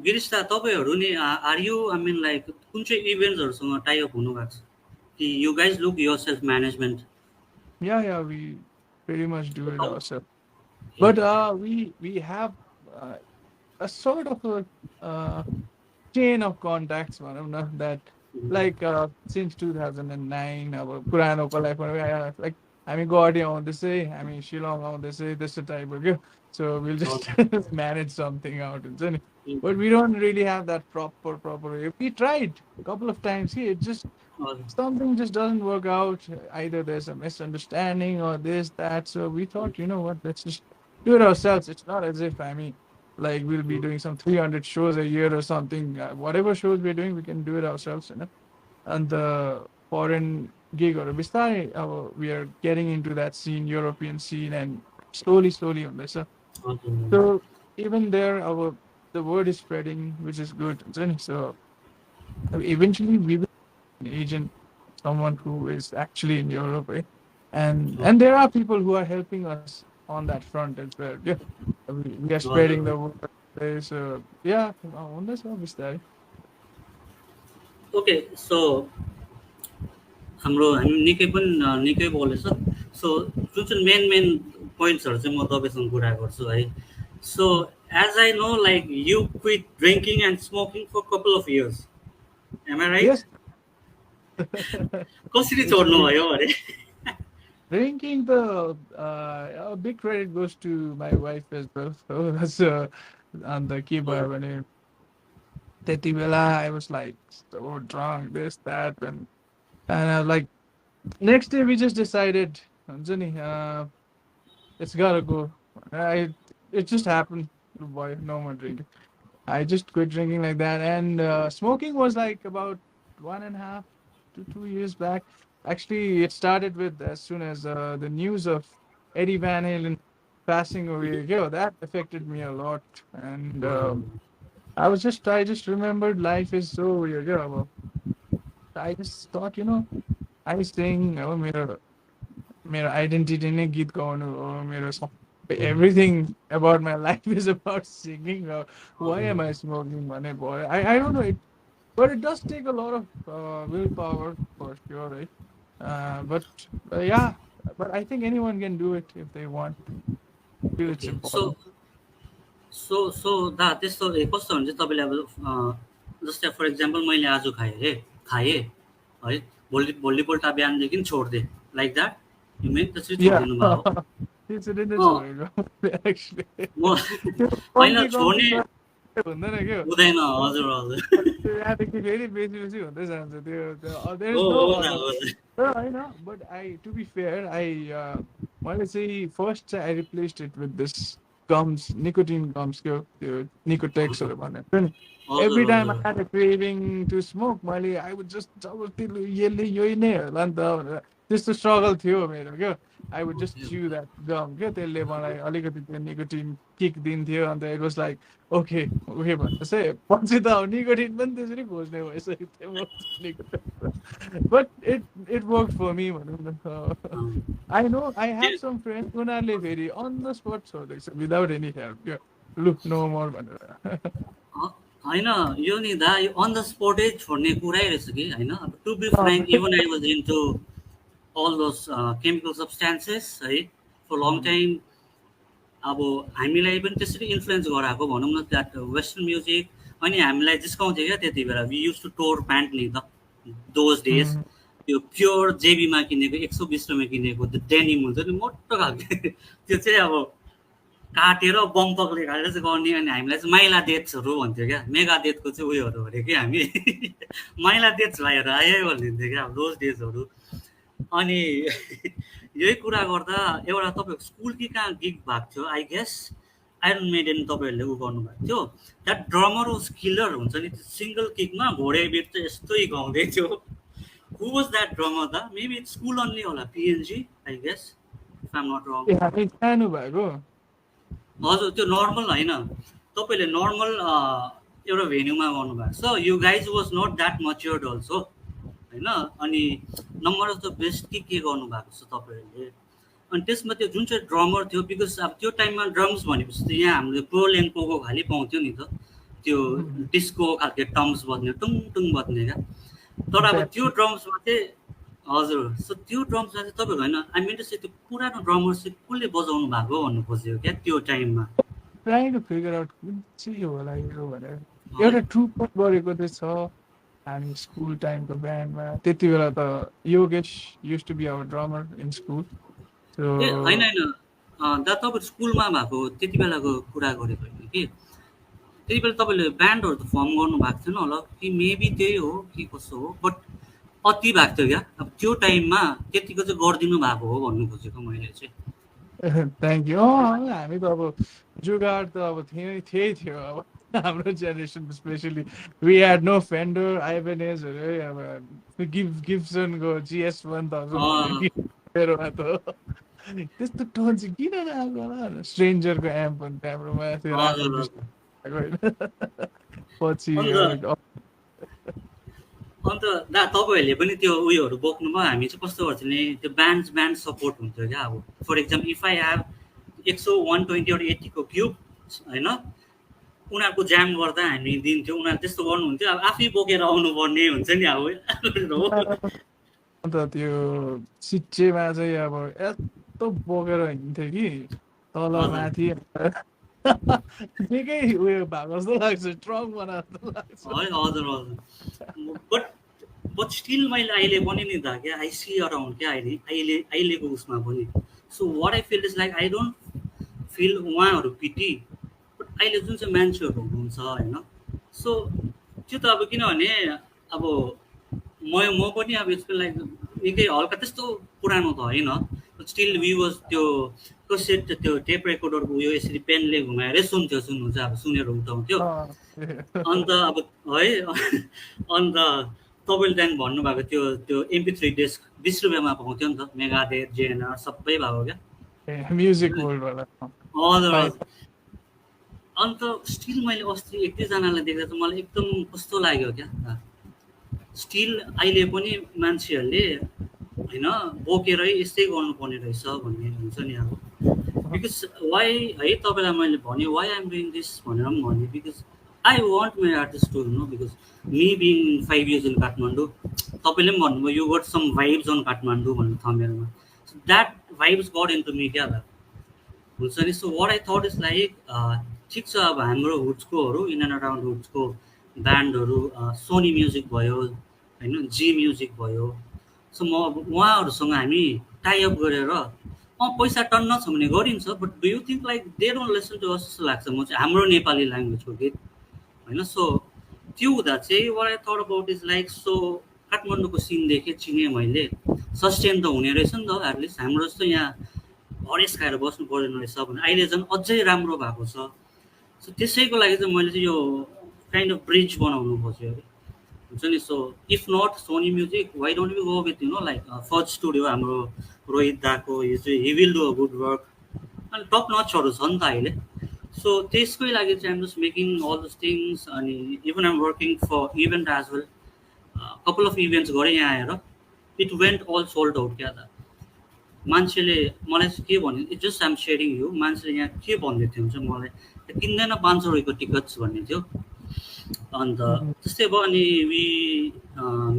गिरीश दा तपाईँहरू नि are you I mean like कुन चाहिँ इभेन्ट्सहरूसँग tie up हुनुभएको छ कि you guys look yourself management Yeah, we pretty much do it ourselves. But we have a sort of a chain of contacts, that like since 2009, our पुरानो को life like हामी गुवाहाटी आउँदैछै हामी शिलङ आउँदैछै त्यस्तो type of so we'll just manage something out हुन्छ नि but we don't really have that proper we tried a couple of times here it just something just doesn't work out either there's a misunderstanding or this that so we thought you know what let's just do it ourselves it's not as if I mean like we'll be doing some 300 shows a year or something whatever shows we're doing we can do it ourselves you know and the foreign gig or बिस्तारै we are getting into that scene European scene and slowly on this so even there the word is spreading which is good so eventually we will an agent, someone who is actually in Europe, and there are people who are helping us on that front as well. Yeah, we are spreading the word. So yeah, on this obviously. Okay, so हाम्रो हामी निकै पनि निकै बोलेछ so जुन चाहिँ main पोइन्ट्सहरू चाहिँ म तपाईँसँग कुरा गर्छु है. So as I know like you quit drinking and smoking for couple of years, am I right? Yes. कसरी It's छोड्नु true. भयो अरे? Drinking, the a big credit goes to my wife as well. So that's on the keyboard when त्यति बेला I was like so drunk, this, that, and I was like, next day we just decided, हुन्छ नि, it's gotta go. It just happened, boy, no more drinking. I just quit drinking like that, and smoking was like about 1.5 to 2 years back. Actually, it started with as soon as the news of Eddie Van Halen passing away. Yo, that affected me a lot, and I just remembered life is so weird. Yeah, well, I just thought, I sing, मेरो identity नै गीत गाउनु हो, मेरो everything about my life is about singing. Why am I smoking भने भयो. I don't know it, but it does take a lot of willpower for sure, right? Yeah, but I think anyone can do it if they want. I feel it's okay. So important. So so दा त्यस्तो कस्तो हुन्छ तपाईँले अब जस्तै for example मैले आज खाएँ है, भोलिपल्ट बिहानदेखि छोडिदिएँ लाइक द्याट, यु मेन त्यसरी Yeah. छोडिदिनु भएको हो? त्यसरी नै अँ, छोडेको actually. म त्यो होइन कम्ती छोड्ने हुँदैन क्या. हुँदैन. हजुर हजुर. यहाँदेखि फेरि बेसी बेसी हुँदै जान्छ there हो is no हो दा other. हजुर. होइन, but to be fair, मैले चाहिँ first I replaced it with this gums, nicotine gums, त्यो Nicotex भनेर नि. हजुर Every time I हजुर. had a craving to smoke, I would just यही नै होला नि त भनेर त्यस्तो struggle थियो मेरो क्या. I would just chew that gum क्या, त्यसले मलाई अलिकति त्यो nicotine kick दिन्थ्यो, अन्त it was like okay भनेर चाहिँ पछि त nicotine पनि त्यसरी खोज्ने भइसकेको थियो म nicotine. But it worked for me भनौँ न. I know I have some friends उनीहरूले फेरि on the spot छोड्दैछ without any help क्या. Look, no more भनेर. होइन यो नि दा, यो अन द स्पोटै छोड्ने कुरै रहेछ कि होइन. अब to be frank, even I was into all those chemical substances है फर लङ टाइम. अब हामीलाई पनि त्यसरी इन्फ्लुएन्स गराएको भनौँ न, द्याट वेस्टर्न म्युजिक. अनि हामीलाई जिस्काउँथ्यो क्या त्यति बेला. We use to tore pant नि त दोज डेज. त्यो प्योर जेबीमा किनेको 120 रुपियाँ किनेको त्यो डेनिम हुन्छ नि मोटो खालको, त्यो चाहिँ अब काटेर बम पक्ले खालेर चाहिँ गर्ने. अनि हामीलाई चाहिँ माइला डेट्सहरू भन्थ्यो क्या. मेगा डेटको चाहिँ उयोहरू अरे कि हामी माइला डेट्स भाइहरू आयो भनिदिन्थ्यो क्या अब दोज डेजहरू. अनि यही कुरा गर्दा एउटा तपाईँको स्कुल कि कहाँ गिग भएको थियो आई गेस, आइरन मेडेन तपाईँहरूले उ गर्नुभएको थियो. द्याट ड्रमर वाज किलर हुन्छ नि, सिङ्गल किकमा घोडे बिट चाहिँ यस्तै गाउँदै थियो. हु वाज द्याट ड्रमर दा? मेबी इट्स स्कुल अन्ली होला, PNG I guess, if I'm not wrong. हामी सानो भएको. हजुर त्यो नर्मल होइन, तपाईँले नर्मल एउटा भेन्यूमा गर्नुभएको छ. You guys was not that matured also होइन. अनि नम्बर अफ द बेस्ट के गर्नुभएको छ तपाईँहरूले. अनि त्यसमा त्यो जुन चाहिँ ड्रमर थियो, बिकज अब त्यो टाइममा ड्रम्स भनेपछि त यहाँ हामीले प्रोल एन्ड पोको खालि पाउँथ्यो नि त, त्यो डिस्को खालको टम्स बज्ने, टुङ टुङ बज्ने क्या. तर अब त्यो ड्रम्समा चाहिँ हजुर, सो त्यो ड्रम्समा चाहिँ तपाईँहरू होइन, आई मिन टु से त्यो पुरानो ड्रमर चाहिँ कसले बजाउनु भएको भन्नु खोजेको क्या त्यो टाइममा. ट्राइङ टु फिगर आउट कुन चाहिँ होला यो भनेर. एउटा ट्रुप गरेको चाहिँ छ हामी स्कुल टाइमको ब्यान्डमा. त्यति बेला त Yogesh used to be our drummer in school. Uh होइन होइन दा, तपाईँ स्कुलमा भएको त्यति बेलाको कुरा गरेको होइन कि. त्यति बेला तपाईँले ब्यान्डहरू त फर्म गर्नु भएको थिएन होला कि, मेबी त्यही हो कि कसो हो, बट अति भएको थियो क्या. अब त्यो टाइममा त्यतिको चाहिँ गरिदिनु भएको हो भन्नु खोजेको मैले चाहिँ. Thank you. हामी त अब जुगाड त अब थियै थियो अब हाम्रो generation especially. We had no Fender आइभेनेजहरू है, अब गिब्सनको GS1000 मेरोमा त त्यस्तो टोन चाहिँ किन नआएको होला. स्ट्रेन्जरको एम्प पनि हाम्रोमा थियो पछि. अन्त दा तपाईँहरूले पनि त्यो उयोहरू बोक्नुभयो. हामी चाहिँ कस्तो गर्थ्यो भने त्यो ब्यान्ड सपोर्ट हुन्थ्यो क्या. अब for example if I have 100, 120 or 80 को क्युब होइन, उनीहरूको जाम गर्दा हामी दिन्थ्यौँ. उनीहरू त्यस्तो गर्नुहुन्थ्यो. अब आफै बोकेर आउनुपर्ने हुन्छ नि अब अन्त त्यो सिच्चेमा चाहिँ अब यस्तो बोकेर हिँड्थ्यो कि तल हजुर माथि निकै उयो भएको जस्तो लाग्छ ट्रक बनाएको जस्तो लाग्छ है हजुर हजुर बट बट स्टिल मैले अहिले पनि नि त क्या आई सी अराउन्ड क्या अहिलेको उसमा पनि so what I feel is like I don't feel उहाँहरू पिटी बट अहिले जुन चाहिँ मान्छेहरू हुनुहुन्छ होइन सो त्यो त अब किनभने अब म पनि अब यसको लागि निकै हल्का त्यस्तो पुरानो त होइन स्टिल वी वाज त्यो कसेट त्यो टेप रेकर्डरको उयो यसरी पेनले घुमाएरै सुन्थ्यो सुन्नु चाहिँ अब सुनेर उठाउँथ्यो अन्त अब है अन्त तपाईँले त्यहाँदेखि भन्नुभएको त्यो त्यो एमपी थ्री डिस्क 20 रुपियाँमा पाउँथ्यो नि त मेगाडेट जेएनआर सबै भएको क्या म्युजिक वर्ल्डबाट हजुर हजुर अन्त स्टिल मैले अस्ति एक दुईजनालाई देख्दा चाहिँ मलाई एकदम कस्तो लाग्यो क्या स्टिल अहिले पनि मान्छेहरूले होइन बोकेरै यस्तै गर्नुपर्ने रहेछ भन्ने हुन्छ नि अब बिकज वाइ है तपाईँलाई मैले भने वाइ आइएम डुइङ दिस भनेर पनि भने because I want my artist to know because me being 5 years in Kathmandu तपाईँले पनि भन्नुभयो you got some vibes on Kathmandu भन्नु थमेलमा so that vibes got into me क्या त हुन्छ नि so what I thought is like ठिक छ अब हाम्रो हुड्सकोहरू इन एन्ड अराउन्ड हुड्सको ब्यान्डहरू सोनी म्युजिक भयो होइन जी म्युजिक भयो सो म अब उहाँहरूसँग हामी टाइअप गरेर पैसा टन्न छ भने गरिन्छ but do you think like they don't listen to us जस्तो लाग्छ म चाहिँ हाम्रो नेपाली ल्याङ्ग्वेजको गीत होइन सो त्यो हुँदा चाहिँ what I thought about is like so काठमाडौँको सिन देखेँ चिनेँ मैले सस्टेन त हुने रहेछ नि त एटलिस्ट हाम्रो जस्तो यहाँ हरेस खाएर बस्नु पर्दैन रहेछ भने अहिले झन् अझै राम्रो भएको छ सो त्यसैको लागि चाहिँ मैले चाहिँ यो काइन्ड अफ ब्रिज बनाउनु खोजेँ अरे हुन्छ नि so if not Sony music why don't be go with like first studio हाम्रो रोहित दाको यो चाहिँ he will do a good work अनि टप नचहरू छ नि त अहिले सो त्यसकै लागि चाहिँ I'm just making all this things अनि even I'm working for event as well couple of events गरेँ यहाँ आएर it went all sold out क्या त मान्छेले मलाई चाहिँ के भन्यो it just I'm sharing you मान्छेले यहाँ के भन्दै थियो हुन्छ मलाई किन्दैन 500 रुपियाँको टिकट्स भन्ने थियो अन्त त्यस्तै भयो अनि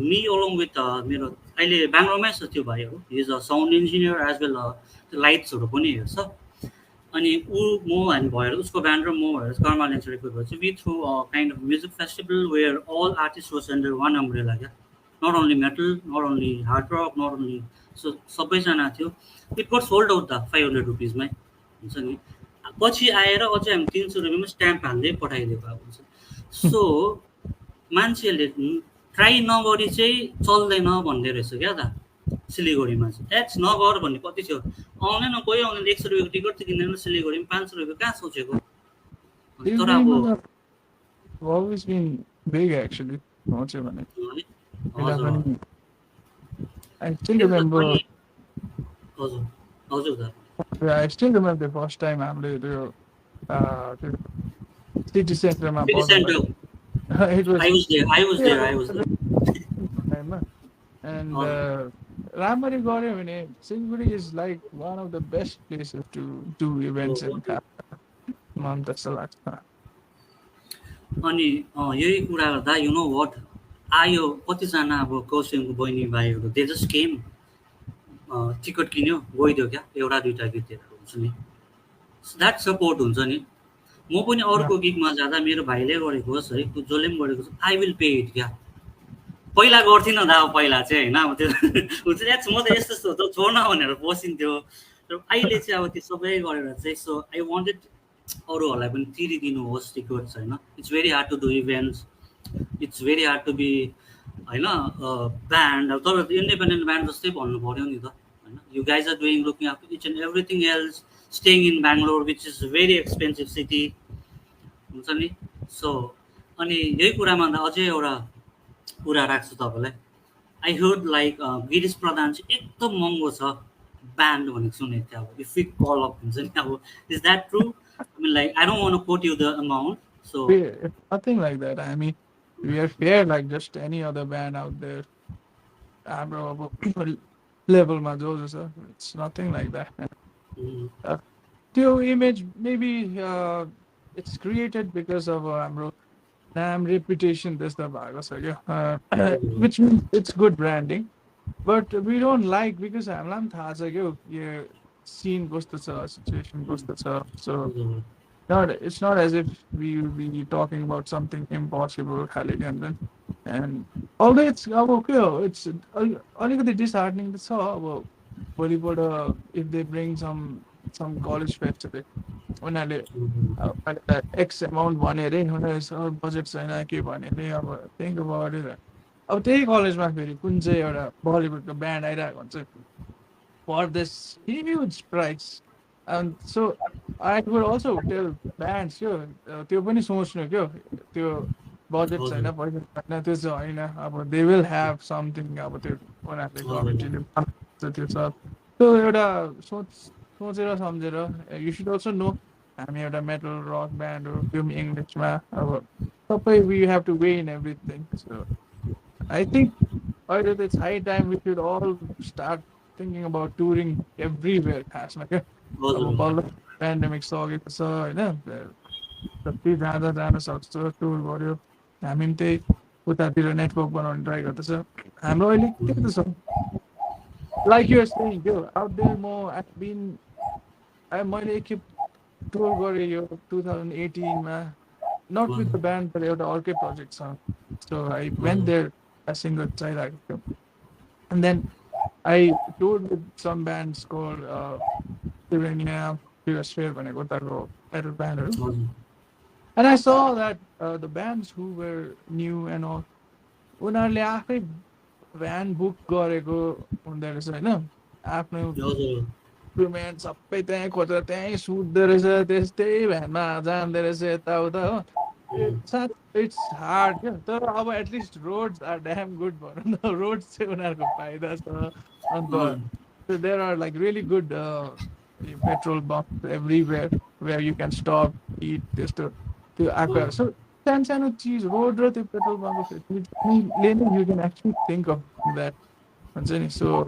मी अलोङ विथ मेरो अहिले बेङ्गलोरमै छ त्यो भाइहरू is a sound engineer as well त्यो लाइट्सहरू पनि हेर्छ अनि म हामी भएर उसको ब्यान्ड र म भएर कर्मा लेन्स रेकर्ड भएपछि we through kind of music festival where all artist was under one umbrella क्या not only metal not only hard rock not only so सबैजना थियो it got sold out the 500 रुपिजमै हुन्छ नि पछि आएर अझै हामी 300 रुपियाँमा स्ट्याम्प हाल्दै पठाइदिएको अब हुन्छ सो मान्छेहरूले ट्राई नगरी चाहिँ चल्दैन भन्दै रहेछ क्या त सिलगढीमा चाहिँ एच नगर भन्ने कति थियो आउँदैन कोही आउँदैन 100 रुपियाँको टिकट चाहिँ किन्दैन सिलगढीमा 500 रुपियाँ कहाँ सोचेको तर अब always been big actually भन्छ भने हजुर I still त्यो remember अनि हजुर हजुर दा I still remember the first time हामीले त्यो city center मा City center. it was I was there. time and रामरी गऱ्यो भने Siliguri is like one of the best places to do events in man त्यस्तो लाग्छ अनि यही कुरा गर्दा यु नो वाट आयो कतिजना अब कौशिकको बहिनी भाइहरू दे जस्ट केम टिकट किन्यो गइदियो क्या एउटा दुइटा गीत हेरेर हुन्छ नि द्याट सपोर्ट हुन्छ नि म पनि अर्को गीतमा जाँदा मेरो भाइले गरेको होस् है जसले पनि गरेको होस् आई विल पे इट क्या पहिला गर्थेन दा पहिला चाहिँ होइन अब त्यो हुन्छ म त यस्तो यस्तो त छोड्न भनेर बसिन्थ्यो तर अहिले चाहिँ अब त्यो सबै गरेर चाहिँ सो आई वान्टेड अरूहरूलाई पनि तिरिदिनुहोस् टिकट्स होइन it's very hard to do events it's very hard to be होइन ब्यान्ड अब तपाईँ इन्डिपेन्डेन्ट ब्यान्ड जस्तै भन्नु पऱ्यो नि त होइन you guys are doing looking after each and everything else staying in Bangalore which is very expensive city हुन्छ नि सो अनि यही कुरामा त अझै एउटा कुरा राख्छु तपाईँलाई आई हर्ड लाइक गिरिश प्रधान चाहिँ एकदम महँगो छ ब्यान्ड भनेको सुनेको थिएँ अब इफ इट कल अप हुन्छ नि अब is that true I mean, like, I don't want to quote you the amount. So nothing like that. I mean, we are fair like just any other band out there. हाम्रो levelमा जो छ it's nothing like that. त्यो image maybe it's created because of हाम्रो नाम reputation त्यस्तो भएको छ क्या which means it's good branding. But we don't like because हामीलाई पनि थाहा छ क्या यो scene कस्तो छ, situation कस्तो छ. So हजुर not it's not as if we will be talking about something impossible खाले के भन्छ नि. And although it's अब के हो it's अलिकति disheartening त छ अब भोलिपल्ट if they bring some college festival उनीहरूले अब X amount भन्यो अरे उनीहरू बजेट छैन के भन्यो अरे अब think about it. अब त्यही कलेजमा फेरि कुन चाहिँ एउटा बलिउडको ब्यान्ड आइरहेको हुन्छ for this huge price. And so I would also tell bands त्यो पनि सोच्नु क्या त्यो बजेट छैन हजुर पैसा छैन त्यो चाहिँ होइन अब they will have something अब त्यो उनीहरूले हजुर कमिटीले त्यो छ त्यो एउटा सोचेर सम्झेर you should also know हामी एउटा metal rock band हो त्यो पनि इङ्ग्लिसमा अब सबै we have to weigh in everything. So I think it's high time we should all start thinking about touring everywhere. खासमा क्या अब हजुर बल्ल पेन्डेमिक सकेको छ होइन जति जाँदा जान सक्छ टुर गऱ्यो हामी पनि त्यही उतातिर नेटवर्क बनाउने ट्राई गर्दैछ हाम्रो अहिले त्यही त छ लाइक युआर सेइङ त्यो आउट देयर म बिन मैले एकखेप टुर गरेँ यो 2018मा नट विथ द ब्यान्ड तर एउटा अर्कै प्रोजेक्ट छ so I went there singer चाहिरहेको थियो and then I toured with some bands called Sylvania, Sphere भनेको उताको metal bandहरू. And I saw that the bands who were new and all, उनीहरूले आफै भ्यान बुक गरेको हुँदो रहेछ होइन आफ्नो हजुर इन्स्ट्रुमेन्ट सबै त्यहीँ खोजेर त्यहीँ सुत्दो रहेछ त्यस्तै भ्यानमा जाँदो रहेछ यताउता हो साथ इट्स हार्ड क्या तर अब at least roads are damn good भनौँ न रोड्स चाहिँ उनीहरूको फाइदा छ and there are like really good petrol pump everywhere where you can stop it त्यस्तो त्यो आएको सो सानो सानो चिज रोड र त्यो पेट्रोल बम्पको फेसिलिटीले नै you can actually think of that हुन्छ नि सो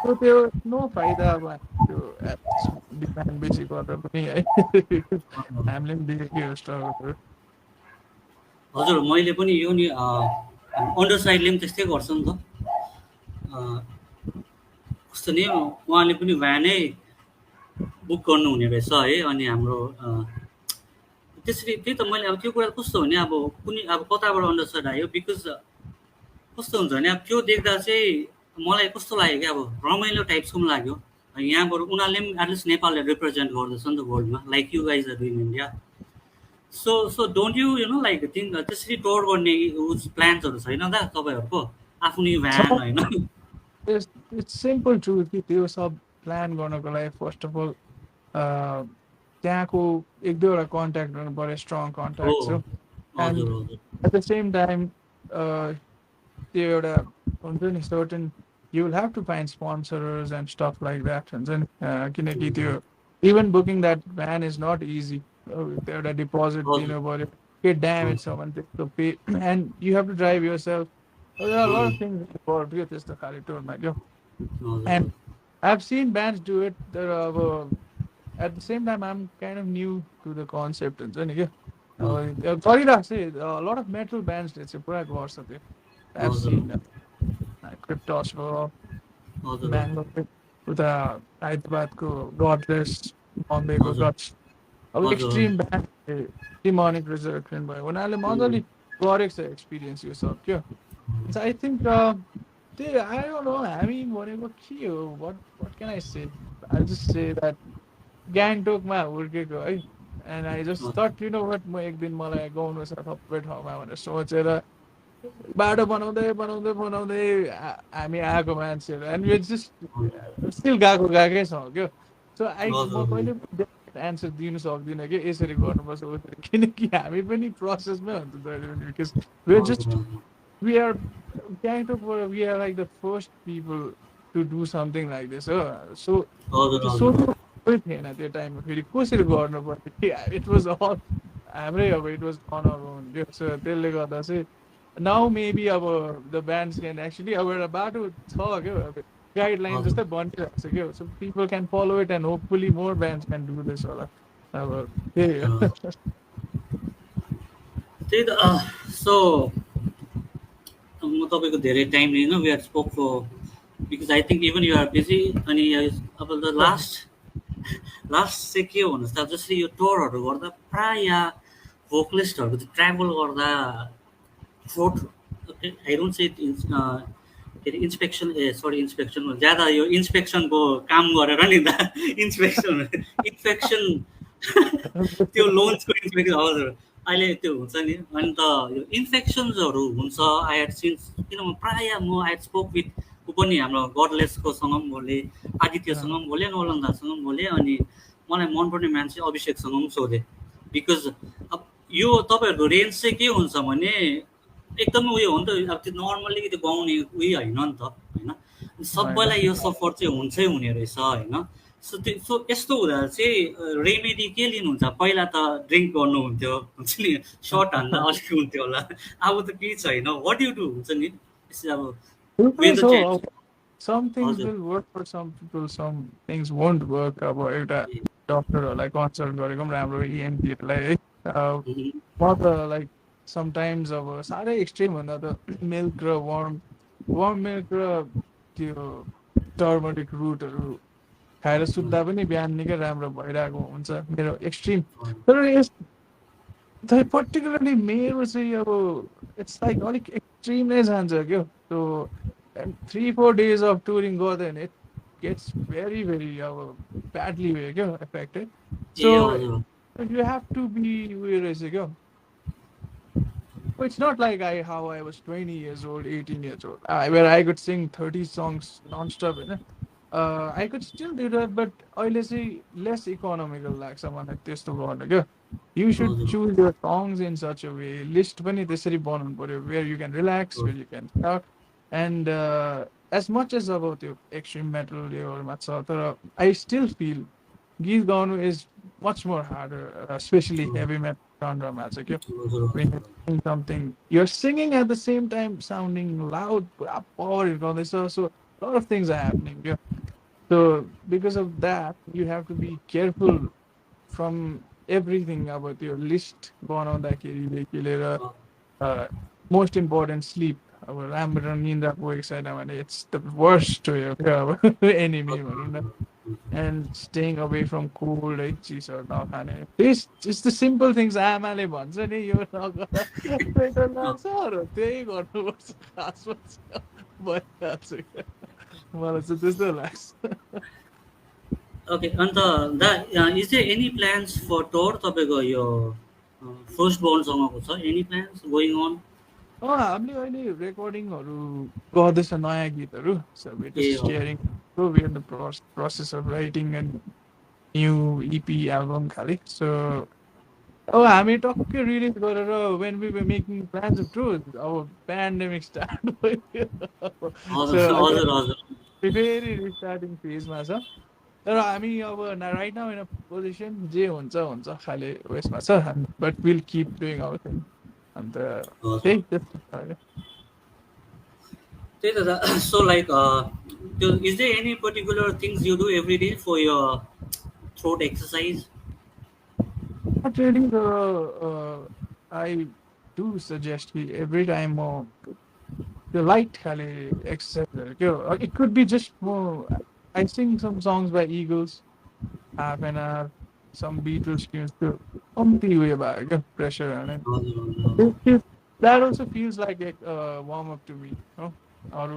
सो त्यो नो फाइदा अब त्यो डिमान्ड बेसी गरेर पनि है हामीले पनि देखेको स्ट्रगलहरू हजुर मैले पनि यो नि अन्डर साइडले पनि त्यस्तै गर्छ नि त कस्तो नि उहाँले पनि भ्यानै बुक गर्नुहुने रहेछ है अनि हाम्रो त्यसरी त्यही त मैले अब त्यो कुरा कस्तो हो भने अब कुनै अब कताबाट अन्डर साइड आयो बिकज कस्तो हुन्छ भने अब त्यो देख्दा चाहिँ मलाई कस्तो लाग्यो क्या अब रमाइलो टाइप्सको पनि लाग्यो यहाँबाट उनीहरूले पनि एटलिस्ट नेपालले रिप्रेजेन्ट गर्दैछ नि त वर्ल्डमा like you guys are doing India so don't you know like think त्यसरी टोर गर्ने प्लान्सहरू छैन त तपाईँहरूको आफ्नै भ्यान छ होइन इट्स सिम्पल ट्रुथ कि त्यो सब प्लान गर्नको लागि फर्स्ट अफ अल त्यहाँको एक दुईवटा कन्ट्याक्ट गर्नु पऱ्यो स्ट्रङ हो कन्ट्याक्ट हो हजुर एन्ड हजुर एट द सेम टाइम त्यो एउटा हुन्छ नि certain you will have to find sponsors and stuff like that हुन्छ नि किनकि त्यो even booking that van is not easy त्यो एउटा डिपोजिट हजुर दिनु पऱ्यो के ड्यामेज छ भने त्यस्तो pay and you have to drive yourself lot of things involve थियो त्यस्तो खालि टुरमा क्या हजुर and I have seen bands do it तर अब at the same time I'm kind of new to the concept हुन्छ नि क्या अब गरिरहेको चाहिँ लट अफ मेटल ब्यान्ड्सले चाहिँ पुरा गर्छ त्यो आई हेभ हजुर सिन क्रिप्टस भयो हजुर बेङ्गलोर उता हैदराबादको गडलेस बम्बेको हजुर डच अब हजुर एक्सट्रिम ब्यान्ड डिमोनिक रिजर्भेसन भयो उनीहरूले मजाले गरेको छ एक्सपिरियन्स यो सब क्या आई थिङ्क त्यही आई डोन्ट नो हामी भनेको के हो what can I say I just say that गान्तोकमा हुर्केको है and I just thought you know what म एक दिन मलाई गाउनु छ सबै ठाउँमा भनेर सोचेर बाटो बनाउँदै बनाउँदै बनाउँदै हामी आएको मान्छेहरू एन्ड यो जस्ट स्टिल गएकै छौँ क्या सो म हजुर कहिले एन्सर दिनु सक्दिनँ कि यसरी गर्नुपर्छ उसरी किनकि हामी पनि प्रोसेसमै हुन्छ जहिले पनि बिकज वी जस्ट हजुर we are we are like the first people to do something like this so हजुर त्यो हजुर सोच्नु थिएन त्यो टाइममा फेरि कसरी गर्नु पर्ने इट वाज अल हाम्रै अब it was on our own त्यो सो त्यसले गर्दा चाहिँ नाउ मेबी अब द ब्यान्ड्स क्यान एक्चुली अब एउटा बाटो छ क्या गाइडलाइन हजुर जस्तै बनिरहेको छ क्या so people can follow it and hopefully more bands can do this होला अब त्यही हो त्यही त सो म तपाईँको धेरै टाइम लिनु we are spoke for because I think even you are busy अनि अब द लास्ट चाहिँ के हो भन्नुहोस् त जसरी यो टुरहरू गर्दा प्रायः भोकलिस्टहरूको चाहिँ ट्राभल गर्दा थ्रोट आई डोन्ट से के अरे इन्सपेक्सन ए सरी इन्सपेक्सन ज्यादा यो इन्सपेक्सनको काम गरेर नि दा इन्सपेक्सन इन्फेक्सन त्यो लोन्सको इन्फेक्सन हजुर अहिले त्यो हुन्छ नि अन्त यो इन्फेक्सन्सहरू हुन्छ आई हेड सिन्स किनभने प्रायः म आई हेड स्पोक विथ ऊ पनि हाम्रो गडलेसकोसँग पनि बोलेँ आदित्यसँग पनि बोलेँ नोलन दासँग पनि बोलेँ अनि मलाई मनपर्ने मान्छे अभिषेकसँग पनि सोधेँ बिकज अब यो तपाईँहरूको रेन्ज चाहिँ के हुन्छ भने एकदमै उयो हो नि त अब त्यो नर्मल्ली त्यो गाउने उयो होइन नि त होइन सबैलाई यो सफर चाहिँ हुन्छै हुने रहेछ होइन सो यस्तो हुँदा चाहिँ रेमेडी के लिनुहुन्छ पहिला त ड्रिङ्क गर्नुहुन्थ्यो हुन्छ नि सर्ट हान्दा अलिक हुन्थ्यो होला अब त केही छैन वाट यु डु हुन्छ नि अब with the change some things हजुर will work for some people, some things won't work. अब एउटा डक्टरहरूलाई कन्सल्ट गरेको पनि राम्रो इएनटीहरूलाई है म त लाइक समटाइम्स अब साह्रै एक्सट्रिम भन्दा त मिल्क र वार्म मिल्क र त्यो टर्मरिक रुटहरू खाएर सुत्दा पनि बिहान निकै राम्रो भइरहेको हुन्छ मेरो एक्सट्रिम तर यस पर्टिकुलरली मेरो चाहिँ अब इट्स लाइक अलिक एक्सट्रिम नै जान्छ क्या so 3-4 days of touring go then it gets very badly affected. A So हजुर you have to be where is it go? It's not like how I was 20 years old, 18 years old, where I could sing 30 songs non-stop. I could still do that, but अहिले चाहिँ less economical लाग्छ मलाई त्यस्तो गर्नु क्या You should हजुर choose your songs in such a way. List पनि त्यसरी बनाउनु पर्यो where you can relax, where you can talk. And as much as about your extreme metal or matsatara, I still feel गीत गाउनु is much more harder, especially heavy metal genre magic. हजुर When you're singing something, you're singing at the same time sounding loud, power, so a lot of things are happening. Yeah. So because of that, you have to be careful from everything about your list going on that most important sleep. अब राम्रो निन्द्रा पुगेको छैन भने it's the worst way of enemy भनौँ न and staying away from cold है चिसहरू नखाने it's the simple things आमाले भन्छ नि यो नगर स्वेटर लाग्छ त्यही गर्नुपर्छ खासमा भइहाल्छ मलाई चाहिँ त्यस्तो लाग्छ ओके अन्त दा is there any plans for tour तपाईँको यो फर्स्ट बोर्नसँगको छ एनी प्लान्स गोइङ अन हामीले अहिले रेकर्डिङहरू गर्दैछ नयाँ गीतहरू so it is a steering we are the process of writing and new EP album खालि सो अब हामी टक्कै रिलिज गरेर when we were making plans of truth अब पेन्डेमिक स्टार्ट भयो हजुर हजुर हजुर फेरि रिस्टार्टिङ फेजमा छ तर हामी अब right now in a position जे हुन्छ हुन्छ खालि उयसमा छ but will keep doing our thing and त्यही त्यस्तो छ क्या त्यही त सो लाइक त्यो is there any particular things you do every day for your throat exercise training I do suggest कि एभ्री टाइम म त्यो लाइट खाले एक्सर्साइजहरू क्या इट कुड बी जस्ट म I sing some songs by Eagles, half an hour, some Beatles tunes too. Way back, pressure on it. That also feels like a warm up to me, no? Or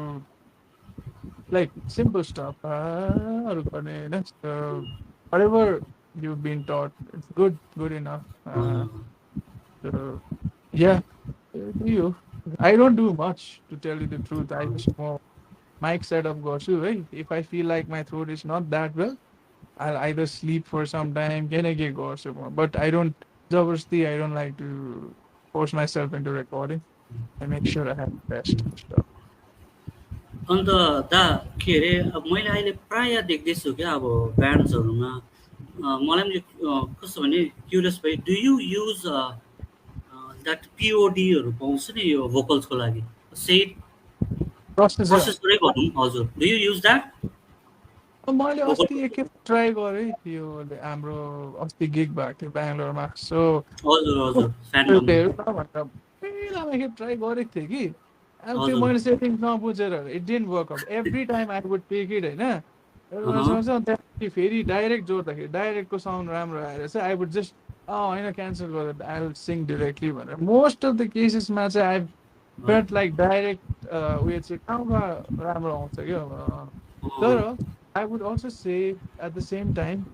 like simple stuff. Or whatever you've been taught, it's good enough. So, yeah, you. I don't do much to tell you the truth. I just more. Mic setup गर्छु है if I feel like my throat is not that well I'll either sleep for some time के गर्छु म but I don't जबरजस्ती I don't like to force myself into recording I make sure I have the best stuff अन्त दा के अरे अब मैले अहिले प्रायः देख्दैछु क्या अब ब्यान्ड्सहरूमा मलाई पनि कस्तो भने क्युरियस भयो डु यु युज द्याट पिओडीहरू पाउँछ नि यो भोकल्सको लागि सेट प्रोसेसरै भनौँ हजुर डु यु युज द्याट मैले अस्ति एकखेप ट्राई गरेँ यो हाम्रो अस्ति गिग भएको थियो बेङ्गलोरमा सो हजुर हजुर फ्यान्डम भनेर पहिलामा एकखेप ट्राई गरेको थिएँ कि अब त्यो हजुर मैले सेटिङ्स नबुझेर it didn't work out every time I would take it होइन अँ त्यहाँदेखि फेरि डाइरेक्ट जोड्दाखेरि डाइरेक्टको साउन्ड राम्रो आएर चाहिँ आई वुड जस्ट होइन क्यान्सल गरेर आई विल सिङ डिरेक्टली भनेर मोस्ट अफ द केसेसमा चाहिँ आई फेल्ट लाइक डाइरेक्ट उयो चाहिँ कहाँबाट राम्रो आउँछ क्या तर I would also say at the same time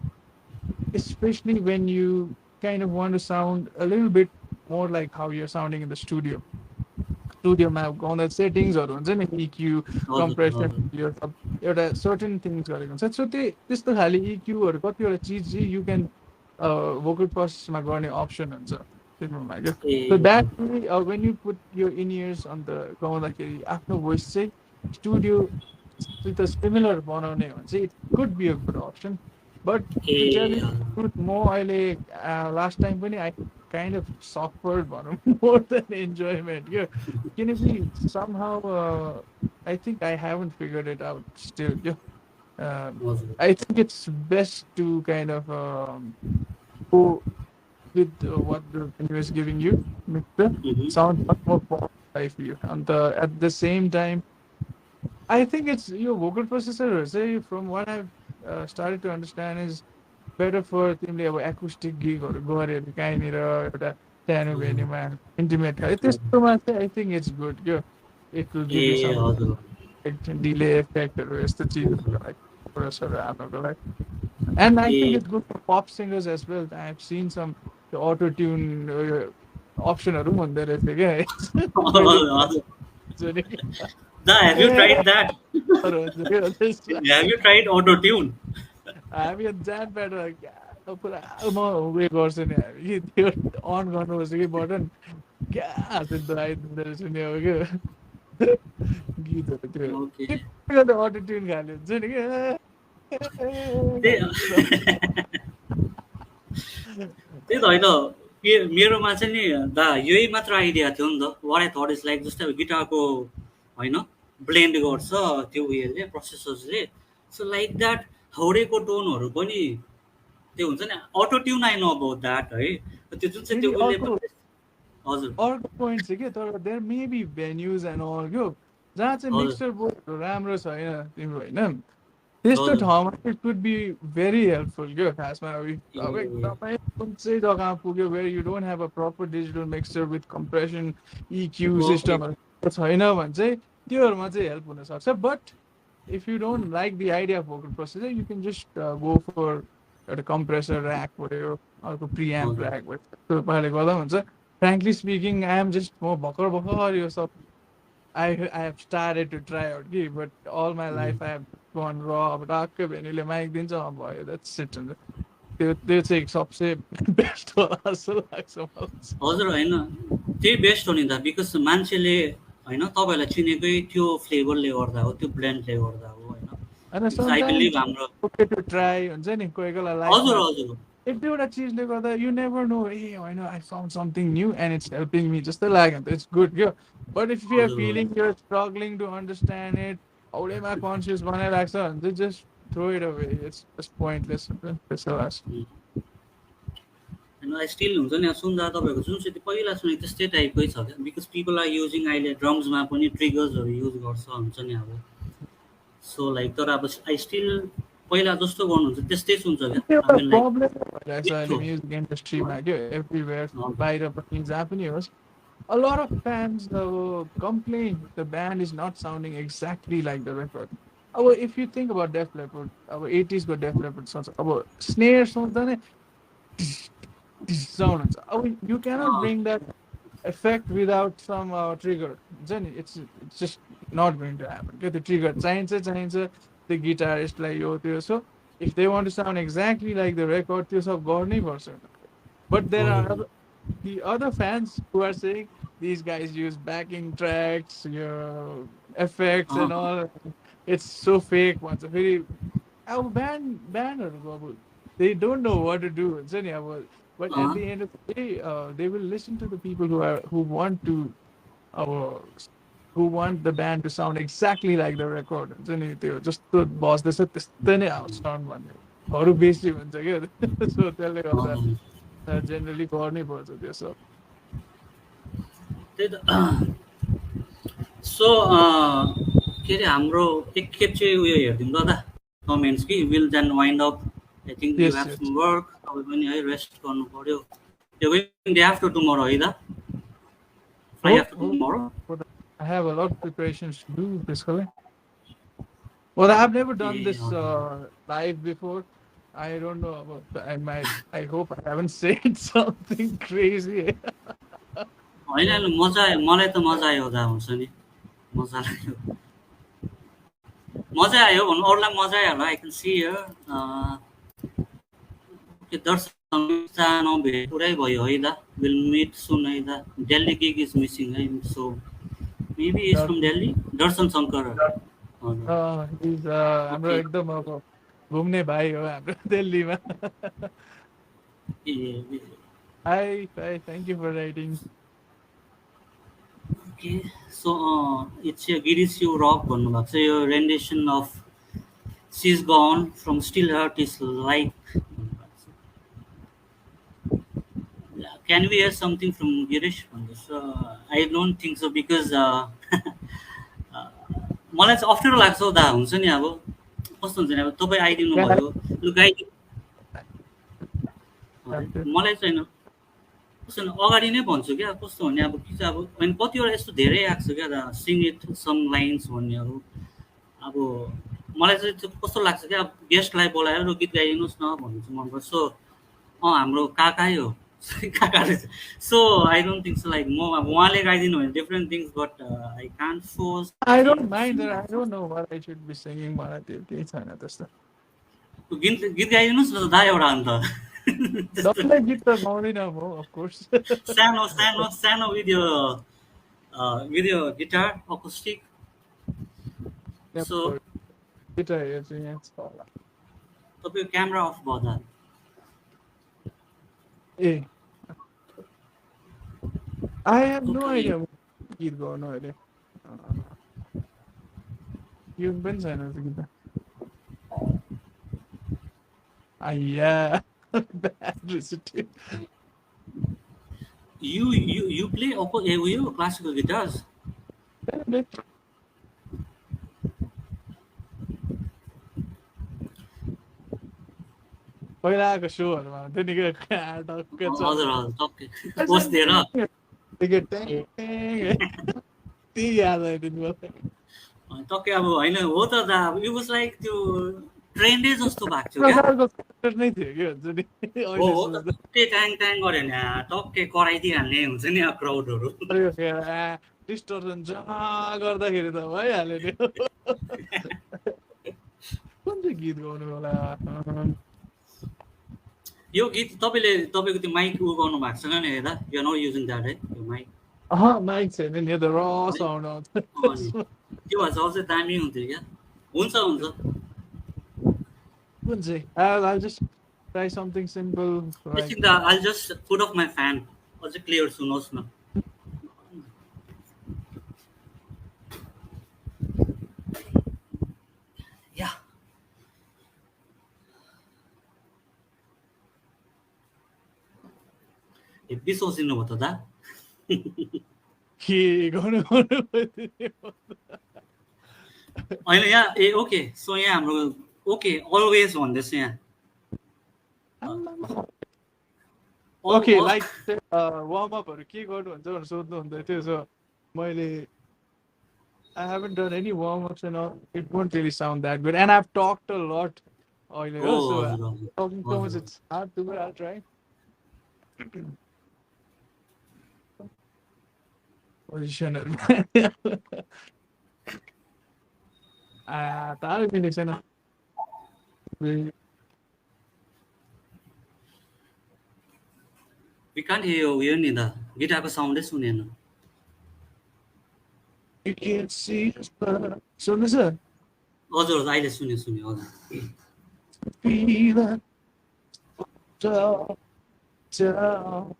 especially when you kind of want to sound a little bit more like how you're sounding in the स्टुडियोमा गाउँदा सेटिङ्सहरू हुन्छ नि इक्यू हजुर कम्प्रेसन हजुर यो सब एउटा सर्टेन थिङ्स गरेको हुन्छ सो त्यस्तो खाले इक्यूहरू कतिवटा चिज चाहिँ यु क्यान भोकल प्रोसेसमा गर्ने अप्सन हुन्छ त्यसमा क्या uh so that when you put यो इन इयर्स अन्त गाउँदाखेरि आफ्नो भोइस चाहिँ स्टुडियोसित सिमिलर बनाउने हो भने चाहिँ it could be a good option but uh to tell हजुर यु म अहिले लास्ट टाइम पनि आई काइन्ड अफ सफर्ड भनौँ मोर देन इन्जोयमेन्ट क्या Kinesi somehow I think I haven't figured it out still. Yeah. हजुर I think it's best to kind of go with what the venue is giving you, make the sound much more pop lively. And at the same time, I think it's your vocal processor. Say from what I've started to understand is better for तिमीले अब acoustic gigहरू गरेर कहीँनिर एउटा सानो भेन्यूमा intimate खाले त्यस्तोमा चाहिँ I think it's good क्या it will give you a some हजुर डिले इफेक्टहरू यस्तो चिजहरूको लागि कोरसहरू हाल्नको लागि and I think uh it's good for pop singers as well I have seen some auto tune अप्सनहरू पनि हुँदो रहेछ क्या मैले हजुर हजुर सुनेको दा have you tried that? A Have you tried auto tune? हामी जान प्याटर पुरा म उयो गर्छु नि हामी कि त्यो अन गर्नुपर्छ कि बटन क्या हाँसो दबाइदिँदो रहेछ नि अब क्या गीतहरू Okay. त्यो गर्दा अटो ट्युन खाले हुन्छ नि त्यही त्यही त होइन मेरोमा चाहिँ नि दा यही मात्र आइडिया थियो नि त what I thought is like जस्तै अब गिटारको होइन ब्लेन्ड गर्छ त्यो उयोले प्रोसेसर्सले सो लाइक द्याट हाउडेको टोनहरू पनि त्यो हुन्छ नि auto tune I know about that है त्यो जुन चाहिँ त्यो फेरि उसले अर्को हजुर अर्को पोइन्ट चाहिँ के तर there may be venues and all क्या जहाँ चाहिँ हजुर मिक्सर बोर्डहरू राम्रो छैन तिम्रो होइन त्यस्तो हजुर ठाउँमा it could be very helpful क्या खासमा अब ए एकदमै कुन चाहिँ जग्गामा पुग्यो where you don't have a proper digital mixer with compression EQ okay सिस्टमहरू छैन भने चाहिँ त्योहरूमा चाहिँ हेल्प हुनसक्छ but if you don't like the idea of vocal processor, you can just go for a compressor rack or preamp हजुर rack. So, frankly speaking, I am just more bakar so I have started to try out, but all my life I have gone raw. But that's it. They say सबसे best होला जस्तो लाग्छ मलाई हजुर होइन त्यही best हो नि त बिकज मान्छेले होइन तपाईँहरूलाई चिनेकै त्यो फ्लेभरले गर्दा हो त्यो ब्लेन्डले गर्दा हो होइन And because I sometimes believe हाम्रो okay to try हुन्छ नि कोही कोहीलाई हजुर लाइफमा हजुर एक दुईवटा चिजले गर्दा यु नेभर नो ए होइन I found something new and it's helping me जस्तो लाग्यो भने त इट्स गुड क्या बट इफ यु आर हजुर feeling you're struggling to understand it औडेमा कन्सियस बनाइरहेको छ भने चाहिँ just throw it away it's just pointless त्यसो लाग्छ होइन आई स्टिल हुन्छ नि सुन्दा तपाईँहरूको जुन चाहिँ पहिला सुनेको त्यस्तै टाइपकै छ क्या बिकज पिपल आर युजिङ अहिले ड्रम्समा पनि ट्रिगर्सहरू युज गर्छ हुन्छ नि अब सो लाइक तर अब आई स्टिल पहिला जस्तो गर्नुहुन्छ त्यस्तै सुन्छ क्या एउटा आई मिन लाइक प्रब्लम भइरहेको छ अहिले मिठो म्युजिक इन्डस्ट्रीमा क्या एभ्रिवेयर बाहिर पनि जहाँ पनि होस् a lot of fans complain the band is not sounding exactly like the record. If you think about Def Leppard, our 80s got Def Leppard sounds. Snare sounds sound. You cannot bring that effect without some trigger. Then it's just not going to happen. Get the trigger. Change the guitarist like you. So if they want to sound exactly like the record, you have Gorney version. But there are the other fans who are saying these guys use backing tracks, effects and all. It's so fake. Once a very our band they don't know what to do. But at the end of the day, they will listen to the people who want to who want the band to sound exactly like the record. Just the boss they said this then sound one. Or basically so tell you that. Generally गर्नै पर्छ त्यसो त्यही त so के अरे हाम्रो एकखेप चाहिँ उयो हेरिदिउँ ल दा कमेन्ट्स कि will then wind up I think you Yes, have some yes. Work तपाईँ पनि है रेस्ट गर्नु पऱ्यो यो गोइङ डे आफ्टर टुमोरो है दा fly Oh, after oh, tomorrow I have a lot of preparations to do, basically. Well, I have never done A this हजुर live before. I don't know about. I might. I hope I haven't said something crazy. होइन होइन मजा आयो मलाई त मजा आयो दा हुन्छ नि मजा लाग्यो मजा आयो भन्नु अरूलाई मजा आयो होला आई क्यान सी के दर्शक सानो भेट पुरै भयो है दा विल मिट सुन है दा दिल्ली गिग इज मिसिङ है so maybe is from Okay. Delhi Darshan Shankar हजुर He's हाम्रो ओके एकदम अब घुम्ने भाइ हो हाम्रो दिल्लीमा. Uh Hi, hi. Thank you for writing. Okay so it's यो गिरिस यु रक भन्नुभएको छ यो rendition of she's gone from steel heart is like can we hear something from Girish भन्दैछ I don't think so because मलाई चाहिँ अप्ठ्यारो लाग्छ हौ दा हुन्छ नि अब कस्तो हुन्छ नि अब तपाईँ आइदिनु Yeah, भयो लु गाइड that's it. मलाई चाहिँ होइन कस्तो भने अगाडि नै भन्छु क्या कस्तो भने अब कि चाहिँ अब होइन कतिवटा यस्तो धेरै आएको छ क्या दा सिङ इट सम लाइन्स भन्नेहरू अब मलाई चाहिँ त्यो कस्तो लाग्छ क्या अब गेस्टलाई बोलाएर लु गीत गाइदिनुहोस् न भन्नु चाहिँ मनपर्छ सो हाम्रो काकै हो काका रहेछ so I don't think so like म अब उहाँले गाइदिनु भने different things but I can't force I him don't to mind sing that. I don't know what I should be singing. मलाई त्यही छैन त्यस्तो. गीत गीत गाइदिनुहोस् न त दा एउटा अन्त त्यस्तो डल्लै गीत त गाउँदिनँ म, of course. सानो सानो सानो विथ यो guitar acoustic so Never. Guitar हेर्छु यहाँ छ होला. तपाईँको क्यामेरा अफ भयो त ए, I have no तपाईँ idea गीत गाउनु अहिले. ट्युन पनि छैन त्यो गीत. Yeah. Bad recipe. you play उयो क्लासिकल गिटार्स पहिलाको सोहरूमा हुन्थ्यो नि क्या, कहाँ टक्क हजुर चलाउँथ्यो. हजुर टक्कै बस्दिएर त्यही याद आयो नि मलाई. टक्कै अब होइन हो त दा अब इट वाज लाइक त्यो ट्रेन्डै जस्तो भएको थियो क्या प्रकारको character नै थियो कि हुन्छ नि हो अहिले हो त सोच्दा. टक्कै ट्याङ ट्याङ गऱ्यो भने टक्कै कराइदिइहाल्ने हुन्छ नि अब क्राउडहरू डिस्टर्सन जम्मा गर्दाखेरि त भइहाल्यो नि. कुन चाहिँ गीत गाउनु होला? यो गीत तपाईँको त्यो माइक उ गर्नु भएको छैन नि हेर्दा यो नट युजिङ द्याट है यो माइक माइक छैन नि, यो त र साउन्ड आउँछ. अनि त्यो भए चाहिँ अझै दामी हुन्थ्यो क्या हुन्छ हुन्छ कुन चाहिँ? I'll just try something simple like एकछिन दा I just put of my fan अझै क्लियर सुनोस् न या हेब्बी सोचिनु भयो त दा के गर्नु होइन यहाँ ए ओके सो यहाँ हाम्रो ओके अलवेज भन्दैछ यहाँ ओके लाइक वार्म अपहरू के गर्नुहुन्छ भनेर सोध्नु हुँदै थियो. सो मैले I haven't done any warm-ups and all. It won't really sound that good. And I've talked a lot earlier. हो So हजुर हजुर talking so much, हजुर it's hard to, but I'll try. Position. तारै मिलेको छैन. We can't here उयो नि दा गिटारको साउन्डै सुनेन You can't see us, but सुन्दैछ? हजुर हजुर अहिले सुन्यो सुन्यो हजुर Feel it down, down.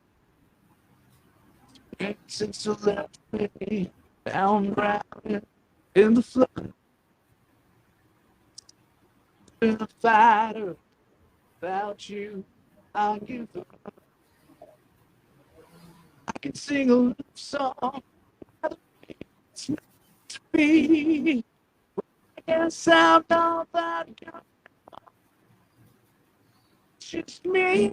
Since you left me, down round in the flood. Been a fighter without you. I give up. I can sing a love song. be a sound of that just me.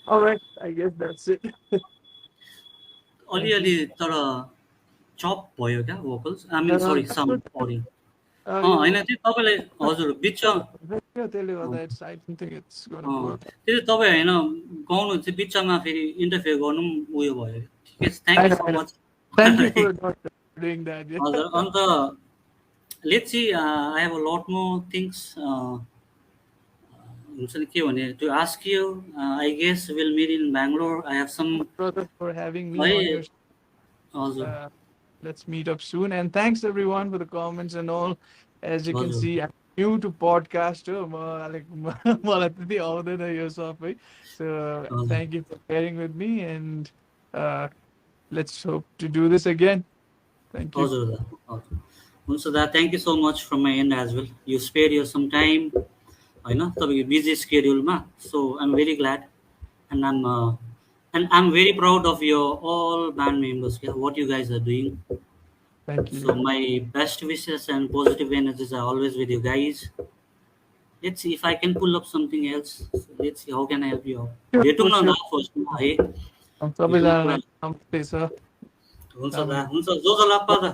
All right, I guess that's it. Thank you. अलिअलि तर चप भयो क्या vocals I mean sorry sound audio होइन यो त्यो तपाईँले हजुर बिचमा त्यसले गर्दा it's I don't think it's gonna work त्यो चाहिँ तपाईँ होइन गाउनु चाहिँ बिचमा फेरि इन्टरफेयर गर्नु पनि उयो भयो ठिकै छ thank I you know, so I know. Much Thank you for not doing that. Yeah. हजुर अन्त let's see I have a lot more things हुन्छ नि के भने to ask you I guess will meet in Bangalore I have some Brother, for having me है on your. हजुर Uh, let's meet up soon. And thanks everyone for the comments and all. As you can हजुर see, I'm new to podcast. मलाई त्यति आउँदैन यो सबै. So हजुर thank you for bearing with me, and uh, let's hope to do this again. Thank you. हजुर हजुर हुन्छ दा thank you so much from my and as well you spare your some time होइन तपाईँको busy स्केड्युलमा so I am very glad and I am very proud of your all band members क्या what you guys are doing Thank you. So my best wishes and positive energies are always with you guys let's see if I can pull up something else let's see how can I help you भेटौँ न दा फर्स्टमा है भेटौँ सबैजनालाई नमस्ते छ हुन्छ दा हुन्छ जो लाप्पा दा